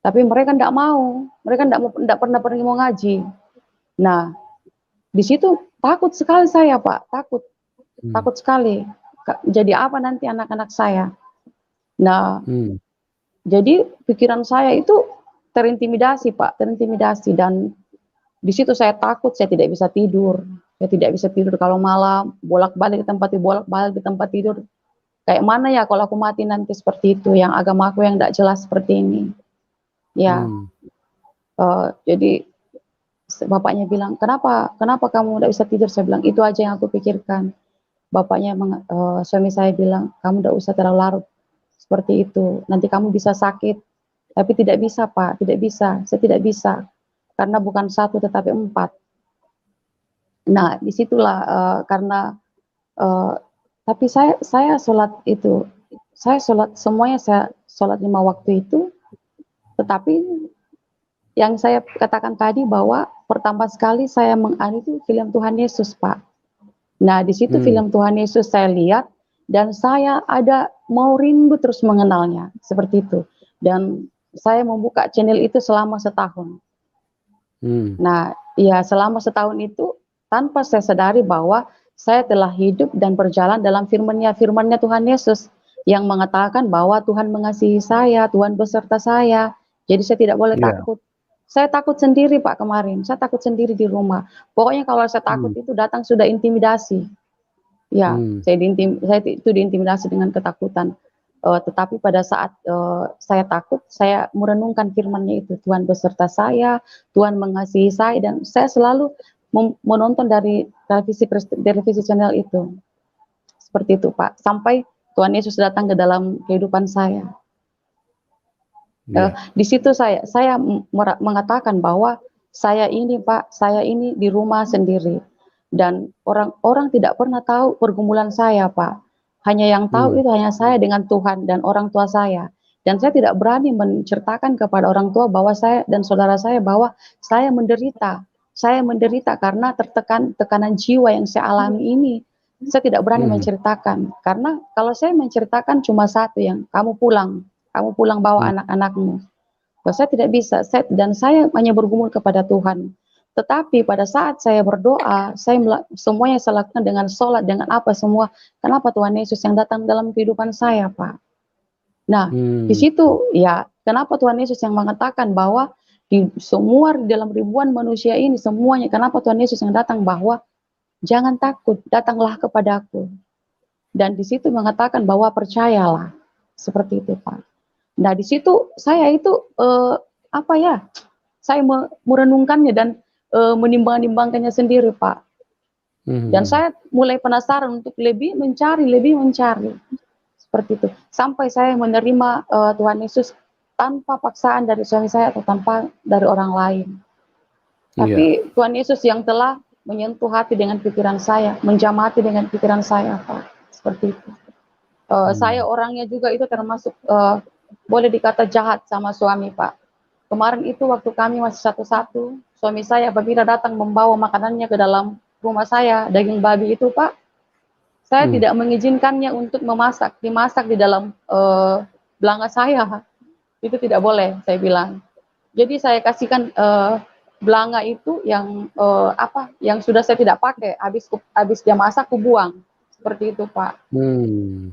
Tapi mereka tidak mau. Mereka tidak pernah pergi mau ngaji. Nah, di situ takut sekali saya, Pak. Takut, Mmm. takut sekali. Jadi apa nanti anak-anak saya? Nah, Mmm. jadi pikiran saya itu terintimidasi, Pak, terintimidasi. Dan di situ saya takut, saya tidak bisa tidur. Saya tidak bisa tidur kalau malam, bolak-balik di tempat tidur. Kayak mana ya kalau aku mati nanti seperti itu, yang agama aku yang tidak jelas seperti ini. Ya, Mmm. jadi bapaknya bilang, kenapa kenapa kamu tidak bisa tidur? Saya bilang, itu aja yang aku pikirkan. Suami saya bilang, kamu tidak usah terlalu larut seperti itu, nanti kamu bisa sakit. Tapi tidak bisa, Pak, tidak bisa, saya tidak bisa, karena bukan 1 tetapi 4. Nah, disitulah karena uh, tapi saya sholat itu, saya sholat semuanya, saya sholat 5 waktu itu, tetapi yang saya katakan tadi, bahwa pertama sekali saya itu film Tuhan Yesus, Pak. Nah, di situ Mmm. film Tuhan Yesus saya lihat, dan saya mau rindu terus mengenalnya, seperti itu. Dan saya membuka channel itu selama setahun. Nah, ya selama setahun itu tanpa saya sadari bahwa saya telah hidup dan berjalan dalam firman-Nya Tuhan Yesus yang mengatakan bahwa Tuhan mengasihi saya, Tuhan beserta saya. Jadi saya tidak boleh Iya. takut. Saya takut sendiri Pak kemarin, saya takut sendiri di rumah. Pokoknya kalau saya takut itu datang sudah intimidasi. Ya, saya itu diintimidasi dengan ketakutan. Tetapi pada saat saya takut, saya merenungkan firman-Nya itu, Tuhan beserta saya, Tuhan mengasihi saya, dan saya selalu menonton dari televisi channel itu. Seperti itu Pak, sampai Tuhan Yesus datang ke dalam kehidupan saya. Di situ saya mengatakan bahwa saya ini Pak, saya ini di rumah sendiri. Dan orang-orang tidak pernah tahu pergumulan saya Pak. Hanya yang tahu itu hanya saya dengan Tuhan dan orang tua saya. Dan saya tidak berani menceritakan kepada orang tua bahwa saya dan saudara saya bahwa saya menderita. Saya menderita karena tekanan jiwa yang saya alami ini. Saya tidak berani menceritakan. Karena kalau saya menceritakan cuma satu, yang kamu pulang bawa anak-anakmu. Saya tidak bisa, dan saya hanya bergumul kepada Tuhan. Tetapi pada saat saya berdoa, semuanya saya lakukan dengan sholat, dengan apa semua. Kenapa Tuhan Yesus yang datang dalam kehidupan saya, Pak? Nah, di situ ya, kenapa Tuhan Yesus yang mengatakan bahwa dalam ribuan manusia ini semuanya, kenapa Tuhan Yesus yang datang bahwa jangan takut, datanglah kepadaku. Dan di situ mengatakan bahwa percayalah, seperti itu, Pak. Nah, di situ saya itu saya merenungkannya dan menimbang-nimbangkannya sendiri, Pak. Dan saya mulai penasaran untuk lebih mencari, seperti itu. Sampai saya menerima Tuhan Yesus tanpa paksaan dari suami saya atau tanpa dari orang lain. Tapi Tuhan Yesus yang telah menyentuh hati dengan pikiran saya, menjamah hati dengan pikiran saya, Pak. Seperti itu. Saya orangnya juga itu termasuk boleh dikata jahat sama suami, Pak. Kemarin itu waktu kami masih satu-satu, suami saya apabila datang membawa makanannya ke dalam rumah saya, daging babi itu, Pak, saya tidak mengizinkannya untuk dimasak di dalam belanga saya. Itu tidak boleh, saya bilang. Jadi saya kasihkan belanga itu yang yang sudah saya tidak pakai, habis dia masak, aku buang. Seperti itu, Pak.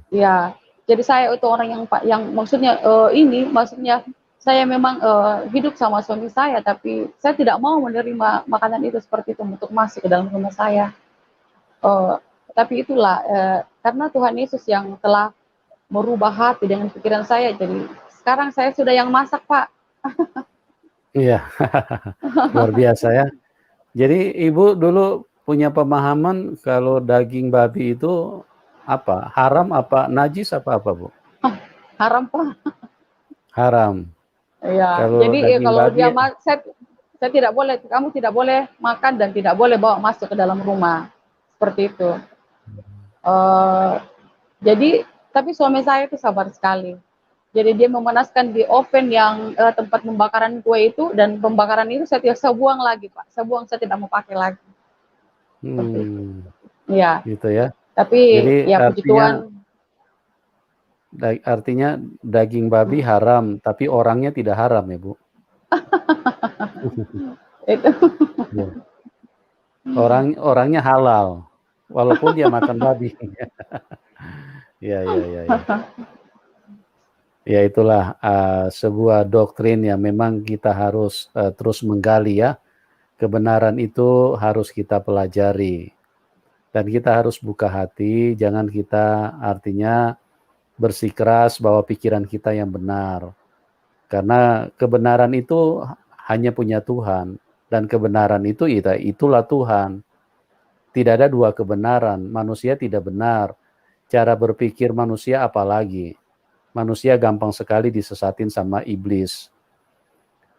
Ya, jadi saya itu orang yang maksudnya maksudnya saya memang hidup sama suami saya, tapi saya tidak mau menerima makanan itu seperti itu untuk masuk ke dalam rumah saya. Tapi itulah karena Tuhan Yesus yang telah merubah hati dengan pikiran saya, jadi sekarang saya sudah yang masak, Pak. Iya, luar biasa ya. Jadi Ibu dulu punya pemahaman kalau daging babi itu apa? Haram apa najis apa Bu? Haram, Pak. Haram. Iya, Kalau jadi daging kalau babi, saya tidak boleh, kamu tidak boleh makan dan tidak boleh bawa masuk ke dalam rumah. Seperti itu. Jadi, tapi suami saya itu sabar sekali. Jadi dia memanaskan di oven yang tempat pembakaran kue itu, dan pembakaran itu saya buang lagi, Pak. Saya buang, saya tidak mau pakai lagi. Seperti itu. Iya. gitu ya. Tapi Jadi ya puji Tuhan. Artinya daging babi haram, tapi orangnya tidak haram ya Bu? Itu. Orangnya halal, walaupun dia makan babi. Ya. Ya itulah sebuah doktrin yang memang kita harus terus menggali ya. Kebenaran itu harus kita pelajari. Dan kita harus buka hati, jangan kita artinya bersikeras bahwa pikiran kita yang benar. Karena kebenaran itu hanya punya Tuhan. Dan kebenaran itu itulah Tuhan. Tidak ada dua kebenaran. Manusia tidak benar. Cara berpikir manusia apalagi. Manusia gampang sekali disesatin sama iblis.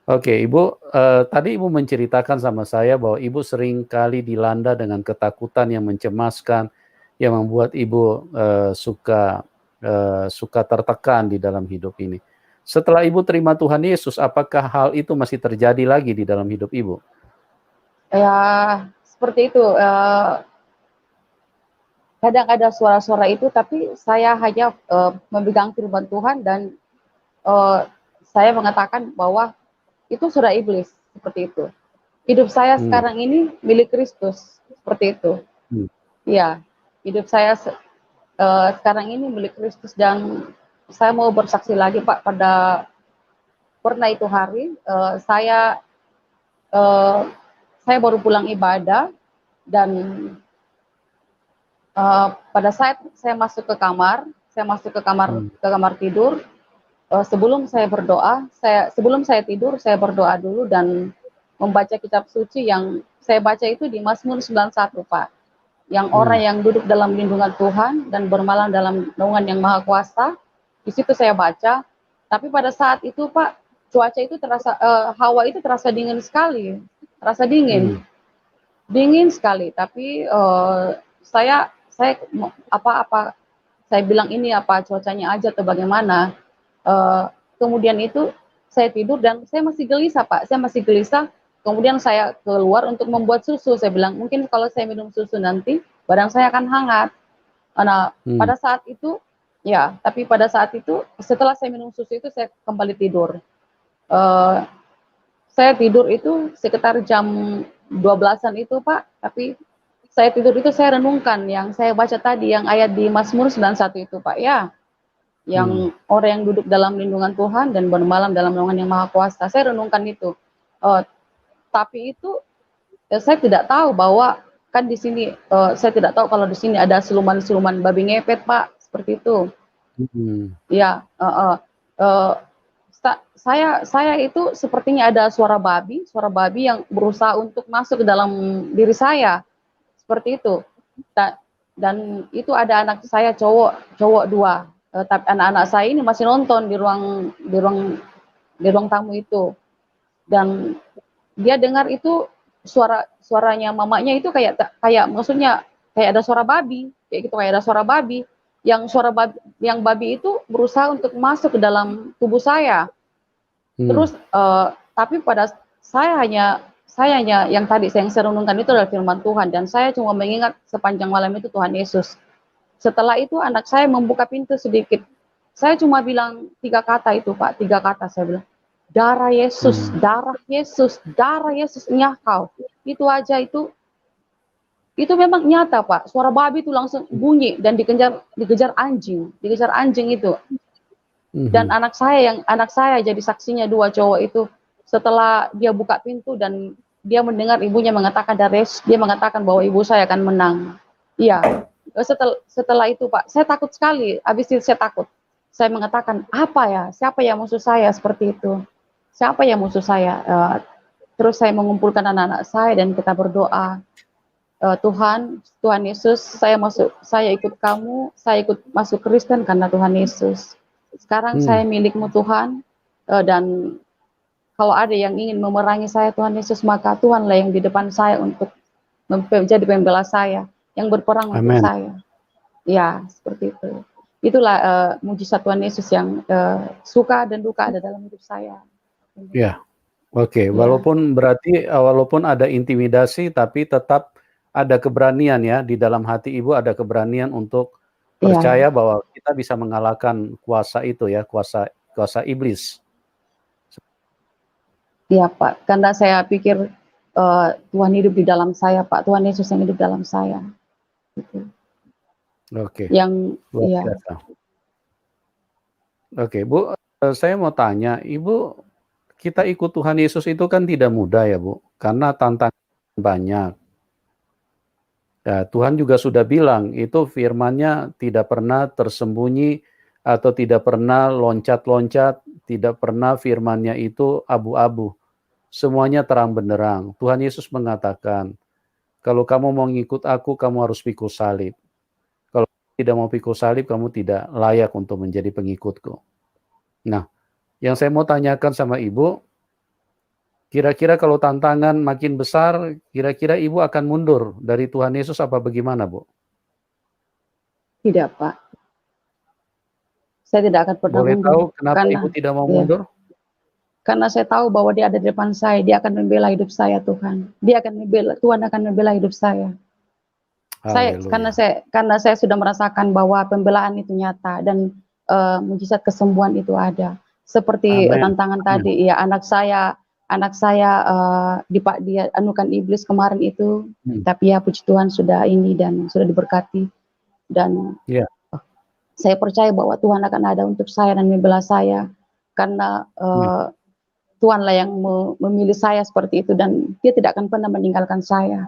Oke, Ibu, tadi Ibu menceritakan sama saya bahwa Ibu sering kali dilanda dengan ketakutan yang mencemaskan, yang membuat Ibu suka tertekan di dalam hidup ini. Setelah Ibu terima Tuhan Yesus, apakah hal itu masih terjadi lagi di dalam hidup Ibu? Ya, seperti itu. kadang ada suara-suara itu, tapi saya hanya memegang firman Tuhan dan saya mengatakan bahwa itu sudah iblis, seperti itu. Hidup saya Hmm. sekarang ini milik Kristus, seperti itu. Hmm. Iya, hidup saya sekarang ini milik Kristus dan saya mau bersaksi lagi Pak pada pernah itu hari saya baru pulang ibadah dan pada saat saya masuk ke kamar, Hmm. ke kamar tidur. Sebelum saya berdoa, sebelum saya tidur, saya berdoa dulu dan membaca kitab suci yang saya baca itu di Mazmur 91, Pak. Yang orang Hmm. yang duduk dalam lindungan Tuhan dan bermalam dalam naungan yang maha kuasa, di situ saya baca. Tapi pada saat itu, Pak, cuaca itu terasa, hawa itu terasa dingin sekali, terasa dingin, Hmm. dingin sekali. Tapi saya apa-apa, saya bilang ini apa cuacanya aja atau bagaimana. Kemudian itu saya tidur dan saya masih gelisah Pak, saya masih gelisah. Kemudian saya keluar untuk membuat susu. Saya bilang mungkin kalau saya minum susu nanti badan saya akan hangat. Nah, Hmm. pada saat itu ya, tapi pada saat itu setelah saya minum susu itu saya kembali tidur. Eh, saya tidur itu sekitar jam 12-an itu Pak, tapi saya tidur itu saya renungkan yang saya baca tadi yang ayat di Mazmur 91 itu Pak ya, Hmm. yang orang yang duduk dalam lindungan Tuhan dan bermalam dalam naungan yang maha kuasa. Saya renungkan itu. Uh, tapi itu saya tidak tahu bahwa kan di sini saya tidak tahu kalau di sini ada siluman-siluman babi ngepet Pak, seperti itu. Hmm. Ya, uh, saya itu sepertinya ada suara babi yang berusaha untuk masuk ke dalam diri saya, seperti itu. Dan itu ada anak saya cowok dua, tapi anak-anak saya ini masih nonton di ruang tamu itu dan dia dengar itu suaranya mamanya itu kayak kayak maksudnya kayak ada suara babi kayak gitu, kayak ada suara babi yang babi itu berusaha untuk masuk ke dalam tubuh saya. Hmm. Terus tapi pada saya hanya yang tadi saya renungkan itu adalah firman Tuhan dan saya cuma mengingat sepanjang malam itu Tuhan Yesus. Setelah itu anak saya membuka pintu sedikit. Saya cuma bilang 3 kata itu Pak, 3 kata saya bilang, "Darah Yesus, Hmm. darah Yesus, darah Yesus nyahkau." Itu aja itu memang nyata Pak. Suara babi itu langsung bunyi dan dikejar anjing itu. Dan Hmm. anak saya jadi saksinya, 2 cowok itu. Setelah dia buka pintu dan dia mendengar ibunya mengatakan dia mengatakan bahwa ibu saya akan menang. Iya. Setelah itu Pak, saya takut sekali. Habis itu saya takut. Saya mengatakan, apa ya? Siapa yang musuh saya seperti itu? Siapa yang musuh saya? Terus saya mengumpulkan anak-anak saya dan kita berdoa. Tuhan Yesus, saya ikut kamu, saya ikut masuk Kristen karena Tuhan Yesus. Sekarang saya Hmm. milikmu Tuhan, dan kalau ada yang ingin memerangi saya Tuhan Yesus, maka Tuhanlah yang di depan saya untuk menjadi pembela saya, yang berperang untuk Amen. saya. Ya, seperti itu. Itulah mujizat Tuhan Yesus yang suka dan duka ada dalam hidup saya. Ya, oke. Ya, Walaupun ada intimidasi, tapi tetap ada keberanian ya di dalam hati ibu, ada keberanian untuk ya, percaya bahwa kita bisa mengalahkan kuasa itu ya, kuasa kuasa iblis. ya Pak. Karena saya pikir Tuhan hidup di dalam saya, Pak. Tuhan Yesus yang hidup dalam saya. Gitu. Oke, Yang, luar ya, biasa. Oke, Bu, saya mau tanya, Ibu, kita ikut Tuhan Yesus itu kan tidak mudah ya, Bu, karena tantangan banyak. Ya, Tuhan juga sudah bilang, itu firman-Nya tidak pernah tersembunyi atau tidak pernah loncat-loncat, tidak pernah firman-Nya itu abu-abu. Semuanya terang benderang. Tuhan Yesus mengatakan, kalau kamu mau ngikut aku, kamu harus pikul salib. Kalau tidak mau pikul salib, kamu tidak layak untuk menjadi pengikutku. Nah, yang saya mau tanyakan sama Ibu, kira-kira kalau tantangan makin besar, kira-kira Ibu akan mundur dari Tuhan Yesus apa bagaimana, Bu? tidak Pak. Saya tidak akan pernah Boleh mundur tahu kenapa karena Ibu tidak mau ya, mundur? karena saya tahu bahwa dia ada di depan saya, dia akan membela hidup saya Tuhan. Tuhan akan membela hidup saya. Haleluya. Karena saya sudah merasakan bahwa pembelaan itu nyata dan mujizat kesembuhan itu ada. Seperti Amin. tantangan Amin. tadi, ya anak saya dia anukan iblis kemarin itu, tapi ya puji Tuhan sudah ini dan sudah diberkati dan Ya. saya percaya bahwa Tuhan akan ada untuk saya dan membela saya karena Tuhanlah yang memilih saya seperti itu dan Dia tidak akan pernah meninggalkan saya.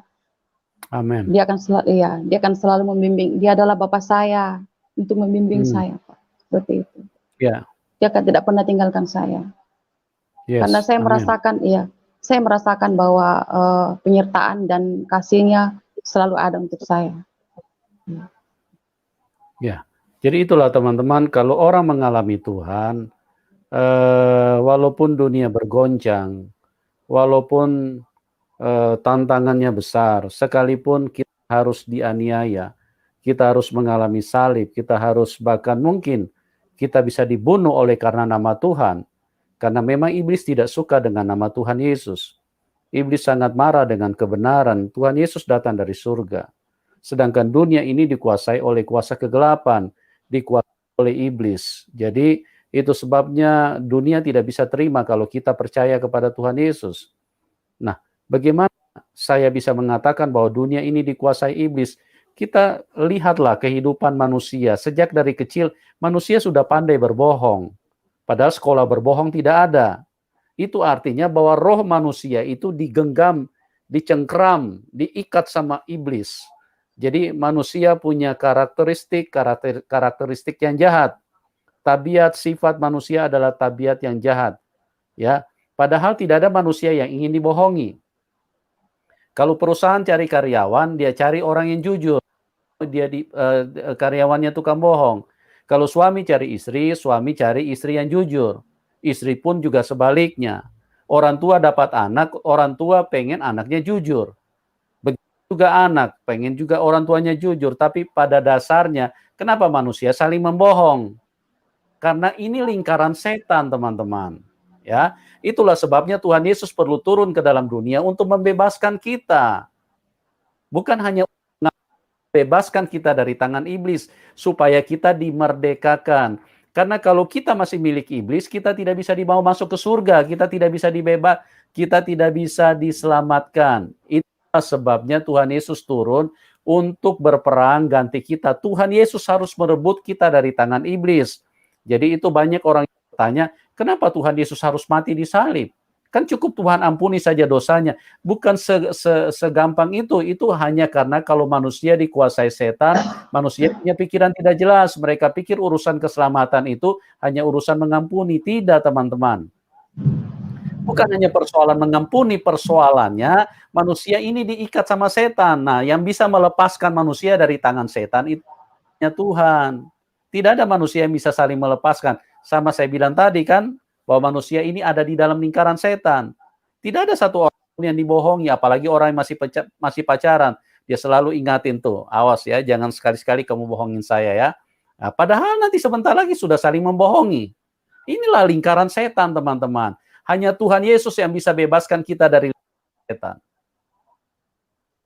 Amin. Dia akan selalu membimbing. Dia adalah Bapa saya untuk membimbing saya, Pak. Seperti itu. Ya. Dia akan tidak pernah tinggalkan saya. Yes. Karena saya Amin. merasakan bahwa penyertaan dan kasih-Nya selalu ada untuk saya. Ya. Jadi itulah teman-teman, kalau orang mengalami Tuhan, walaupun dunia bergoncang, walaupun tantangannya besar, sekalipun kita harus dianiaya, kita harus mengalami salib, kita harus bahkan mungkin kita bisa dibunuh oleh karena nama Tuhan, karena memang iblis tidak suka dengan nama Tuhan Yesus. Iblis sangat marah dengan kebenaran. Tuhan Yesus datang dari surga. Sedangkan dunia ini dikuasai oleh kuasa kegelapan, dikuasai oleh iblis. Jadi itu sebabnya dunia tidak bisa terima kalau kita percaya kepada Tuhan Yesus. Nah, bagaimana saya bisa mengatakan bahwa dunia ini dikuasai iblis? Kita lihatlah kehidupan manusia. Sejak dari kecil, manusia sudah pandai berbohong. Padahal sekolah berbohong tidak ada. Itu artinya bahwa roh manusia itu digenggam, dicengkram, diikat sama iblis. Jadi manusia punya karakteristik yang jahat. Tabiat sifat manusia adalah tabiat yang jahat. Ya, padahal tidak ada manusia yang ingin dibohongi. Kalau perusahaan cari karyawan, dia cari orang yang jujur. Karyawannya tukang bohong. Kalau suami cari istri yang jujur. Istri pun juga sebaliknya. Orang tua dapat anak, orang tua pengen anaknya jujur. Begitu juga anak, pengen juga orang tuanya jujur. Tapi pada dasarnya, kenapa manusia saling membohong? Karena ini lingkaran setan, teman-teman. Ya, itulah sebabnya Tuhan Yesus perlu turun ke dalam dunia untuk membebaskan kita. Bukan hanya membebaskan kita dari tangan iblis, supaya kita dimerdekakan. Karena kalau kita masih milik iblis, kita tidak bisa dibawa masuk ke surga, kita tidak bisa diselamatkan. Itulah sebabnya Tuhan Yesus turun untuk berperang ganti kita. Tuhan Yesus harus merebut kita dari tangan iblis. Jadi itu banyak orang yang bertanya, kenapa Tuhan Yesus harus mati di salib? Kan cukup Tuhan ampuni saja dosanya. Bukan segampang itu. Itu hanya karena kalau manusia dikuasai setan, manusia punya pikiran tidak jelas. Mereka pikir urusan keselamatan itu hanya urusan mengampuni. Tidak, teman-teman. Bukan hanya persoalan mengampuni, persoalannya manusia ini diikat sama setan. Nah, yang bisa melepaskan manusia dari tangan setan itu hanya Tuhan. Tidak ada manusia yang bisa saling melepaskan. Sama saya bilang tadi kan, bahwa manusia ini ada di dalam lingkaran setan. Tidak ada satu orang yang dibohongi, apalagi orang yang masih pacaran. Dia selalu ingatin tuh, awas ya, jangan sekali-sekali kamu bohongin saya ya. Nah, padahal nanti sebentar lagi sudah saling membohongi. Inilah lingkaran setan, teman-teman. Hanya Tuhan Yesus yang bisa bebaskan kita dari setan.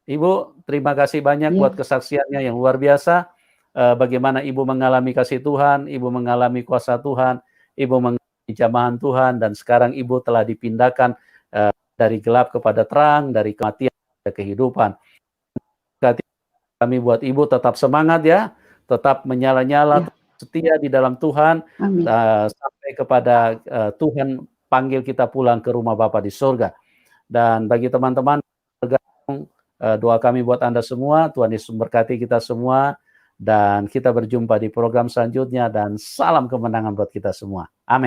Ibu, terima kasih banyak buat kesaksiannya yang luar biasa. Bagaimana Ibu mengalami kasih Tuhan, Ibu mengalami kuasa Tuhan, Ibu mengalami jamahan Tuhan, dan sekarang Ibu telah dipindahkan dari gelap kepada terang, dari kematian ke kehidupan. Kami buat Ibu tetap semangat ya, tetap menyala-nyala, setia di dalam Tuhan, sampai kepada Tuhan panggil kita pulang ke rumah Bapa di surga. Dan bagi teman-teman, doa kami buat Anda semua, Tuhan Yesus memberkati kita semua, dan kita berjumpa di program selanjutnya, dan salam kemenangan buat kita semua. Amin.